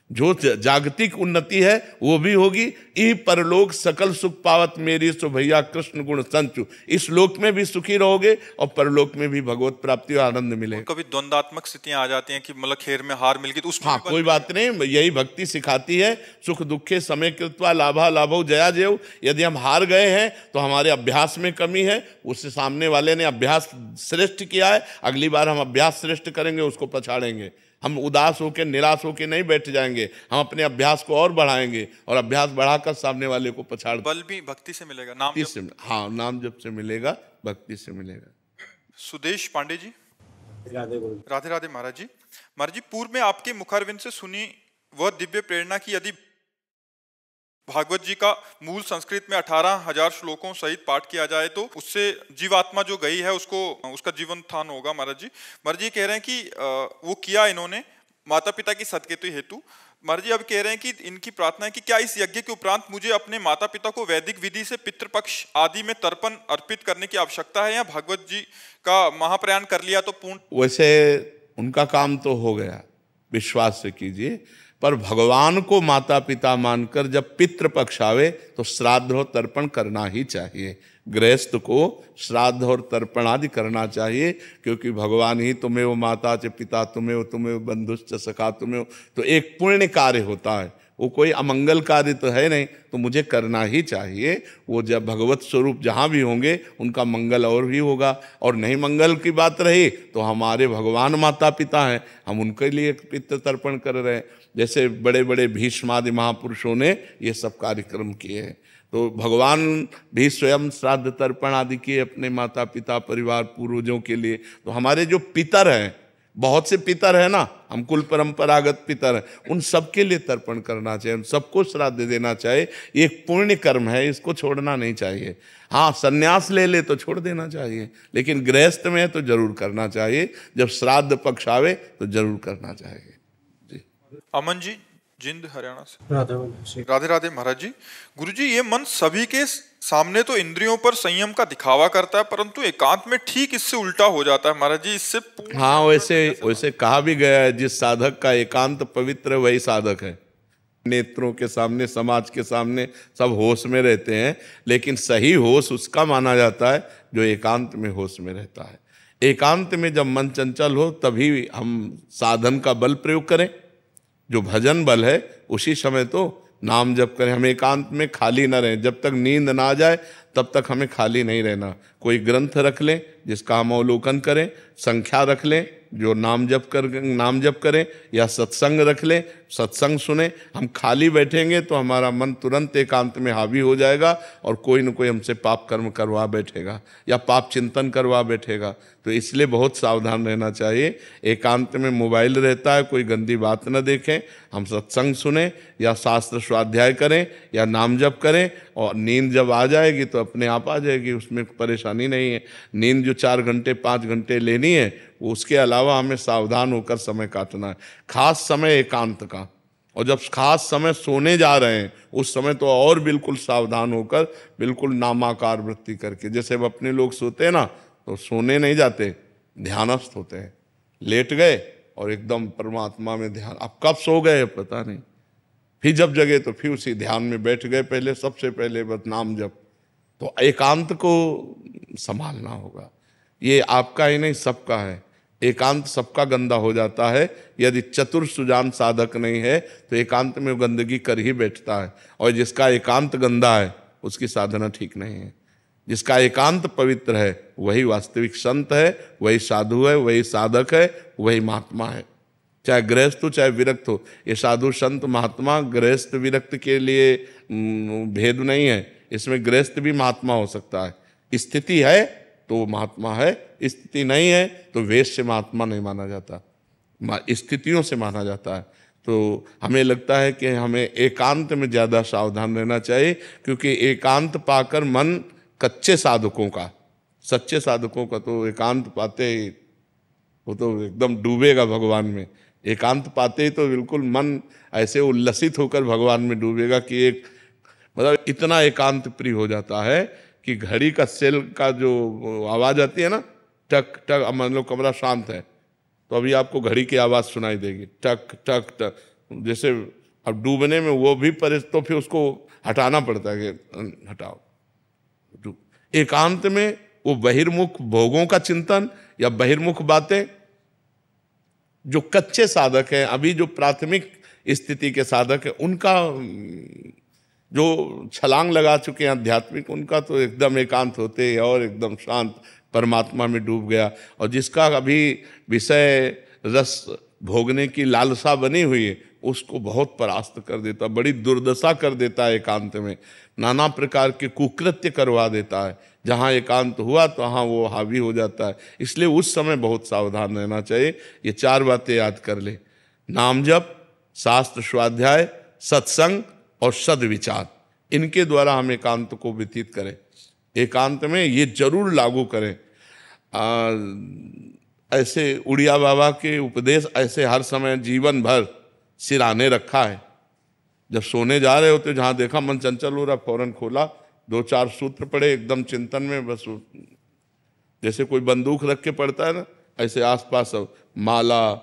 जो जागतिक उन्नति है वो भी होगी। ई परलोक सकल सुख पावत मेरी सो भैया कृष्ण गुण संचु, इस लोक में भी सुखी रहोगे और परलोक में भी भगवत प्राप्ति और आनंद मिलेगा। कभी द्वंदात्मक स्थितियां आ जाती हैं कि मतलब खेल में हार मिल गई तो उसमें हाँ, कोई बात नहीं, यही भक्ति सिखाती है। सुख दुखे समय कृत्वा लाभा लाभो जया जय। यदि हम हार गए हैं तो हमारे अभ्यास में कमी है, उससे सामने वाले ने अभ्यास श्रेष्ठ किया है, अगली बार हम अभ्यास श्रेष्ठ करेंगे, उसको पछाड़ेंगे। हम उदास होकर निराश होकर नहीं बैठ जाएंगे, हम अपने अभ्यास को और बढ़ाएंगे और अभ्यास बढ़ाकर सामने वाले को पछाड़। बल भी भक्ति से मिलेगा, नाम से, हाँ, नाम जप से मिलेगा, भक्ति से मिलेगा। सुदेश पांडे जी। राधे राधे महाराज जी। महाराज जी, पूर्व में आपके मुखारविंद से सुनी वह दिव्य प्रेरणा की यदि भागवत जी का मूल संस्कृत में 18,000 श्लोकों सहित पाठ किया जाए तो उससे जीवात्मा जो गई है उसका जीवन उत्थान होगा। महाराज जी कह रहे हैं कि वो किया इन्होंने माता पिता की सदकेतु हेतु। महाराज जी अब कह रहे हैं कि इनकी प्रार्थना है कि क्या इस यज्ञ के उपरांत मुझे अपने माता पिता को वैदिक विधि से पितृपक्ष आदि में तर्पण अर्पित करने की आवश्यकता है, या भागवत जी का महाप्रयाण कर लिया तो पूर्ण? वैसे उनका काम तो हो गया, विश्वास से कीजिए। पर भगवान को माता पिता मानकर जब पितृपक्ष आवे तो श्राद्ध और तर्पण करना ही चाहिए। गृहस्थ को श्राद्ध और तर्पण आदि करना चाहिए, क्योंकि भगवान ही तुम्हें माता च पिता तुम्हें बंधुश्च सखा तुम्हें, तो एक पुण्य कार्य होता है, वो कोई अमंगल कार्य तो है नहीं, तो मुझे करना ही चाहिए। वो जब भगवत स्वरूप जहाँ भी होंगे उनका मंगल और भी होगा। और नहीं मंगल की बात रही तो हमारे भगवान माता पिता हैं, हम उनके लिए पितृ तर्पण कर रहे हैं। जैसे बड़े बड़े भीष्मादि महापुरुषों ने ये सब कार्यक्रम किए हैं, तो भगवान भी स्वयं श्राद्ध तर्पण आदि किए अपने माता पिता परिवार पूर्वजों के लिए। तो हमारे जो पितर हैं, बहुत से पितर है ना, हम कुल परंपरागत पितर हैं, उन सबके लिए तर्पण करना चाहिए, उन सबको श्राद्ध देना चाहिए। ये एक पुण्य कर्म है, इसको छोड़ना नहीं चाहिए। हाँ, सन्यास ले ले तो छोड़ देना चाहिए, लेकिन गृहस्थ में है तो जरूर करना चाहिए। जब श्राद्ध पक्ष आवे तो जरूर करना चाहिए। जी अमन जी, जिंद हरियाणा से। राधे राधे महाराज जी। गुरु जी, ये मन सभी के सामने तो इंद्रियों पर संयम का दिखावा करता है, परंतु एकांत में ठीक इससे उल्टा हो जाता है महाराज जी। इससे हाँ, वैसे कहा भी गया है, जिस साधक का एकांत पवित्र है वही साधक है। नेत्रों के सामने, समाज के सामने सब होश में रहते हैं, लेकिन सही होश उसका माना जाता है जो एकांत में होश में रहता है। एकांत में जब मन चंचल हो तभी हम साधन का बल प्रयोग करें, जो भजन बल है उसी समय तो नाम जप करें। हम एकांत में खाली न रहें, जब तक नींद ना जाए तब तक हमें खाली नहीं रहना। कोई ग्रंथ रख लें जिसका हम अवलोकन करें, संख्या रख लें जो नाम जप करें, या सत्संग रख लें, सत्संग सुने। हम खाली बैठेंगे तो हमारा मन तुरंत एकांत में हावी हो जाएगा और कोई न कोई हमसे पाप कर्म करवा बैठेगा या पाप चिंतन करवा बैठेगा। तो इसलिए बहुत सावधान रहना चाहिए। एकांत में मोबाइल रहता है, कोई गंदी बात न देखें, हम सत्संग सुने या शास्त्र स्वाध्याय करें या नाम जप करें। और नींद जब आ जाएगी तो अपने आप आ जाएगी, उसमें परेशानी नहीं है। नींद जो 4 घंटे 5 घंटे लेनी है, वो उसके अलावा हमें सावधान होकर समय काटना है। खास समय एकांत का, और जब खास समय सोने जा रहे हैं उस समय तो और बिल्कुल सावधान होकर, बिल्कुल नामाकार वृत्ति करके। जैसे अब अपने लोग सोते हैं ना, तो सोने नहीं जाते, ध्यानस्थ होते हैं। लेट गए और एकदम परमात्मा में ध्यान, अब कब सो गए पता नहीं, फिर जब जगे तो फिर उसी ध्यान में बैठ गए। पहले सबसे पहले बस नाम जप। तो एकांत को संभालना होगा, ये आपका ही नहीं सबका है। एकांत सबका गंदा हो जाता है। यदि चतुर सुजान साधक नहीं है तो एकांत में गंदगी कर ही बैठता है। और जिसका एकांत गंदा है उसकी साधना ठीक नहीं है। जिसका एकांत पवित्र है वही वास्तविक संत है, वही साधु है, वही साधक है, वही महात्मा है। चाहे गृहस्थ हो चाहे विरक्त हो, ये साधु संत महात्मा गृहस्थ विरक्त के लिए भेद नहीं है। इसमें गृहस्थ भी महात्मा हो सकता है। स्थिति है तो महात्मा है, स्थिति नहीं है तो वेश से महात्मा नहीं माना जाता, स्थितियों से माना जाता है। तो हमें लगता है कि हमें एकांत में ज़्यादा सावधान रहना चाहिए, क्योंकि एकांत पाकर मन कच्चे साधकों का, सच्चे साधकों का तो एकांत पाते ही वो तो एकदम डूबेगा भगवान में। एकांत पाते ही तो बिल्कुल मन ऐसे उल्लसित होकर भगवान में डूबेगा कि एक मतलब इतना एकांत प्रिय हो जाता है कि घड़ी का सेल का जो आवाज़ आती है ना, टक टक, मान लो कमरा शांत है तो अभी आपको घड़ी की आवाज़ सुनाई देगी, टक टक टक। जैसे अब डूबने में वो भी तो फिर उसको हटाना पड़ता है कि हटाओ। एकांत में वो बहिर्मुख भोगों का चिंतन या बहिर्मुख बातें, जो कच्चे साधक हैं, अभी जो प्राथमिक स्थिति के साधक हैं, उनका जो छलांग लगा चुके हैं आध्यात्मिक, उनका तो एकदम एकांत होते और एकदम शांत परमात्मा में डूब गया। और जिसका अभी विषय रस भोगने की लालसा बनी हुई है उसको बहुत परास्त कर देता, बड़ी दुर्दशा कर देता है। एकांत में नाना प्रकार के कुकृत्य करवा देता है। जहाँ एकांत हुआ तो वहाँ वो हावी हो जाता है। इसलिए उस समय बहुत सावधान रहना चाहिए। ये 4 बातें याद कर ले: नाम जप, शास्त्र स्वाध्याय, सत्संग और सद्विचार। इनके द्वारा हम एकांत को व्यतीत करें। एकांत में ये जरूर लागू करें। ऐसे उड़िया बाबा के उपदेश ऐसे हर समय जीवन भर सिराने रखा है। जब सोने जा रहे होते, जहाँ देखा मन चंचल हो रहा, फौरन खोला, 2-4 सूत्र पढ़े, एकदम चिंतन में बस। जैसे कोई बंदूक रख के पढ़ता है ना, ऐसे आसपास माला,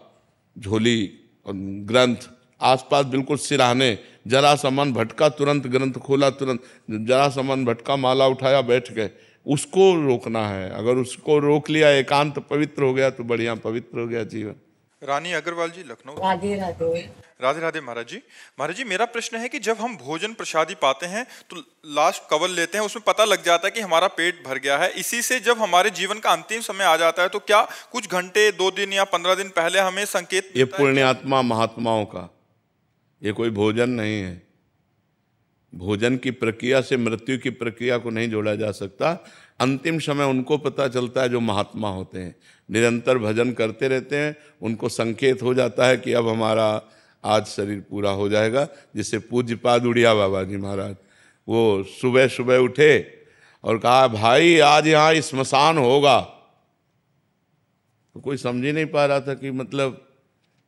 झोली और ग्रंथ आसपास बिल्कुल सिराहने, जरा सा मन भटका तुरंत ग्रंथ खोला, तुरंत जरा सा मन भटका माला उठाया बैठ गए। उसको रोकना है। अगर उसको रोक लिया, एकांत पवित्र हो गया तो बढ़िया पवित्र हो गया जीवन। रानी अग्रवाल जी, लखनऊ। राधे राधे। राधे राधे महाराज जी। महाराज जी, मेरा प्रश्न है कि जब हम भोजन प्रसादी पाते हैं तो लास्ट कवल लेते हैं, उसमें पता लग जाता है कि हमारा पेट भर गया है। इसी से जब हमारे जीवन का अंतिम समय आ जाता है तो क्या कुछ घंटे, 2 दिन या 15 दिन पहले हमें संकेत? ये पुण्यात्मा महात्माओं का, ये कोई भोजन नहीं है। भोजन की प्रक्रिया से मृत्यु की प्रक्रिया को नहीं जोड़ा जा सकता। अंतिम समय उनको पता चलता है जो महात्मा होते हैं, निरंतर भजन करते रहते हैं। उनको संकेत हो जाता है कि अब हमारा आज शरीर पूरा हो जाएगा। जिससे पूज्यपाद उड़िया बाबा जी महाराज, वो सुबह सुबह उठे और कहा भाई आज यहाँ स्मशान होगा। तो कोई समझ ही नहीं पा रहा था कि मतलब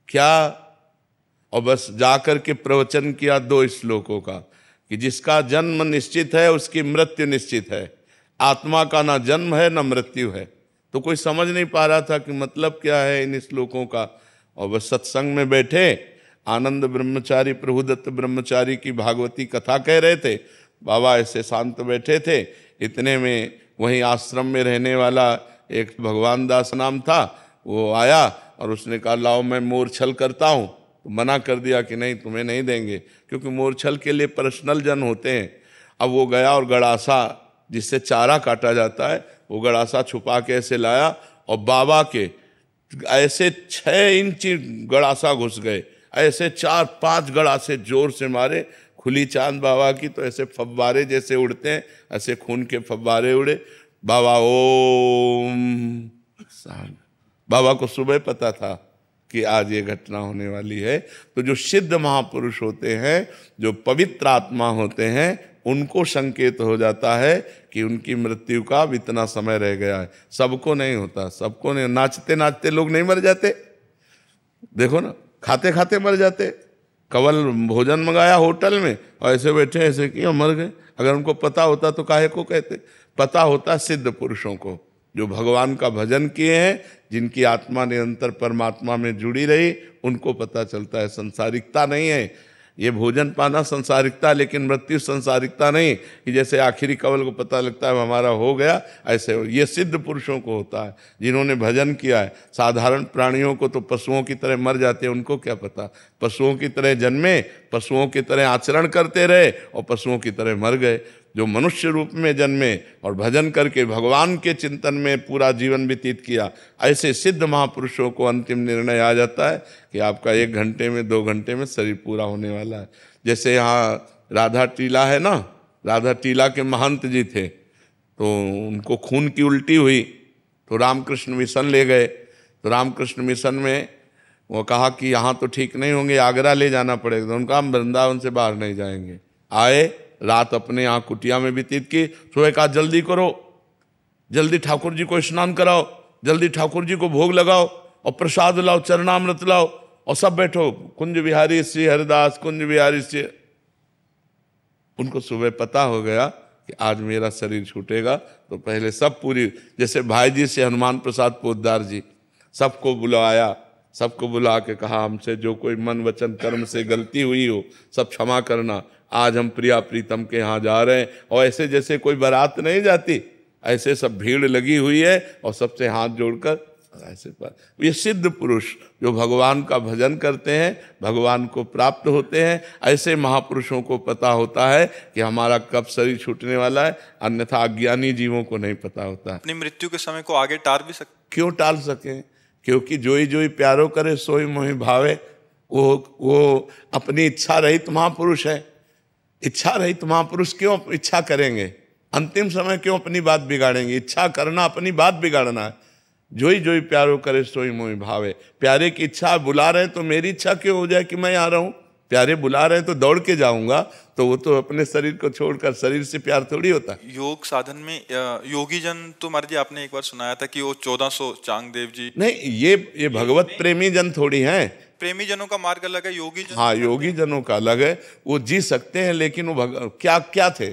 क्या, और बस जाकर के प्रवचन किया 2 श्लोकों का कि जिसका जन्म निश्चित है उसकी मृत्यु निश्चित है, आत्मा का ना जन्म है ना मृत्यु है। तो कोई समझ नहीं पा रहा था कि मतलब क्या है इन श्लोकों का। और बस सत्संग में बैठे, आनंद ब्रह्मचारी प्रभुदत्त ब्रह्मचारी की भागवती कथा कह रहे थे। बाबा ऐसे शांत बैठे थे। इतने में वहीं आश्रम में रहने वाला एक भगवान दास नाम था, वो आया और उसने कहा लाओ मैं मोरछल करता हूँ। तो मना कर दिया कि नहीं तुम्हें नहीं देंगे, क्योंकि मोरछल के लिए पर्सनल जन होते हैं। अब वो गया और गड़ासा जिससे चारा काटा जाता है, वो गड़ासा छुपा के ऐसे लाया और बाबा के ऐसे 6 इंच गड़ासा घुस गए। ऐसे 4-5 गड़ासे जोर से मारे, खुली चांद बाबा की, तो ऐसे फव्वारे जैसे उड़ते हैं, ऐसे खून के फव्वारे उड़े। बाबा ओम। बाबा को सुबह पता था कि आज ये घटना होने वाली है। तो जो सिद्ध महापुरुष होते हैं, जो पवित्र आत्मा होते हैं, उनको संकेत हो जाता है कि उनकी मृत्यु का इतना समय रह गया है। सबको नहीं होता, सबको नहीं। नाचते नाचते लोग नहीं मर जाते, देखो ना, खाते खाते मर जाते। कवल भोजन मंगाया होटल में और ऐसे बैठे ऐसे किया मर गए। अगर उनको पता होता तो काहे को कहते। पता होता सिद्ध पुरुषों को, जो भगवान का भजन किए हैं, जिनकी आत्मा निरंतर परमात्मा में जुड़ी रही, उनको पता चलता है। संसारिकता नहीं है ये भोजन पाना, संसारिकता, लेकिन मृत्यु संसारिकता नहीं कि जैसे आखिरी कवल को पता लगता है हमारा हो गया, ऐसे ये सिद्ध पुरुषों को होता है जिन्होंने भजन किया है। साधारण प्राणियों को तो पशुओं की तरह मर जाते हैं, उनको क्या पता। पशुओं की तरह जन्मे, पशुओं की तरह आचरण करते रहे और पशुओं की तरह मर गए। जो मनुष्य रूप में जन्मे और भजन करके भगवान के चिंतन में पूरा जीवन व्यतीत किया, ऐसे सिद्ध महापुरुषों को अंतिम निर्णय आ जाता है कि आपका 1 घंटे में 2 घंटे में शरीर पूरा होने वाला है। जैसे यहाँ राधा टीला है ना, राधा टीला के महंत जी थे, तो उनको खून की उल्टी हुई, तो रामकृष्ण मिशन ले गए। तो रामकृष्ण मिशन में वो कहा कि यहाँ तो ठीक नहीं होंगे, आगरा ले जाना पड़ेगा। तो उनका हम वृंदावन से बाहर नहीं जाएंगे। आए, रात अपने यहाँ कुटिया में व्यतीत की। सुबह कहा जल्दी करो, जल्दी ठाकुर जी को स्नान कराओ, जल्दी ठाकुर जी को भोग लगाओ और प्रसाद लाओ, चरणामृत लाओ और सब बैठो। कुंज बिहारी श्री हरिदास, कुंज बिहारी श्री। उनको सुबह पता हो गया कि आज मेरा शरीर छूटेगा। तो पहले सब पूरी, जैसे भाई जी से हनुमान प्रसाद पोद्दार जी, सबको बुलाया, सबको बुला के कहा हमसे जो कोई मन वचन कर्म से गलती हुई हो सब क्षमा करना। आज हम प्रिया प्रीतम के यहाँ जा रहे हैं। और ऐसे जैसे कोई बारात नहीं जाती, ऐसे सब भीड़ लगी हुई है और सबसे हाथ जोड़कर ऐसे पर। ये सिद्ध पुरुष जो भगवान का भजन करते हैं, भगवान को प्राप्त होते हैं, ऐसे महापुरुषों को पता होता है कि हमारा कब शरीर छूटने वाला है। अन्यथा अज्ञानी जीवों को नहीं पता होता है। अपनी मृत्यु के समय को आगे टाल भी सकते। क्यों टाल सकें? क्योंकि जोई जोई प्यारो करे सोई मोहि भावे। वो अपनी इच्छा रहित महापुरुष है। इच्छा रहित महापुरुष क्यों इच्छा करेंगे? अंतिम समय क्यों अपनी बात बिगाड़ेंगे? इच्छा करना अपनी बात बिगाड़ना है। जोई जोई प्यारो करे सोई मोहि भावे। प्यारे की इच्छा बुला रहे हैं तो मेरी इच्छा क्यों हो जाए कि मैं यहाँ रहूं? प्यारे बुला रहे हैं तो दौड़ के जाऊंगा, तो वो तो अपने शरीर को छोड़कर, शरीर से प्यार थोड़ी होता है। योग साधन में योगी जन तो महाराज जी आपने एक बार सुनाया था कि वो 1400 चांगदेव जी। नहीं, ये भगवत प्रेमी जन थोड़ी हैं। प्रेमी जनों का मार्ग अलग है, योगी जन। हाँ, योगी जनों का अलग है। वो जी सकते हैं, लेकिन वो क्या क्या थे?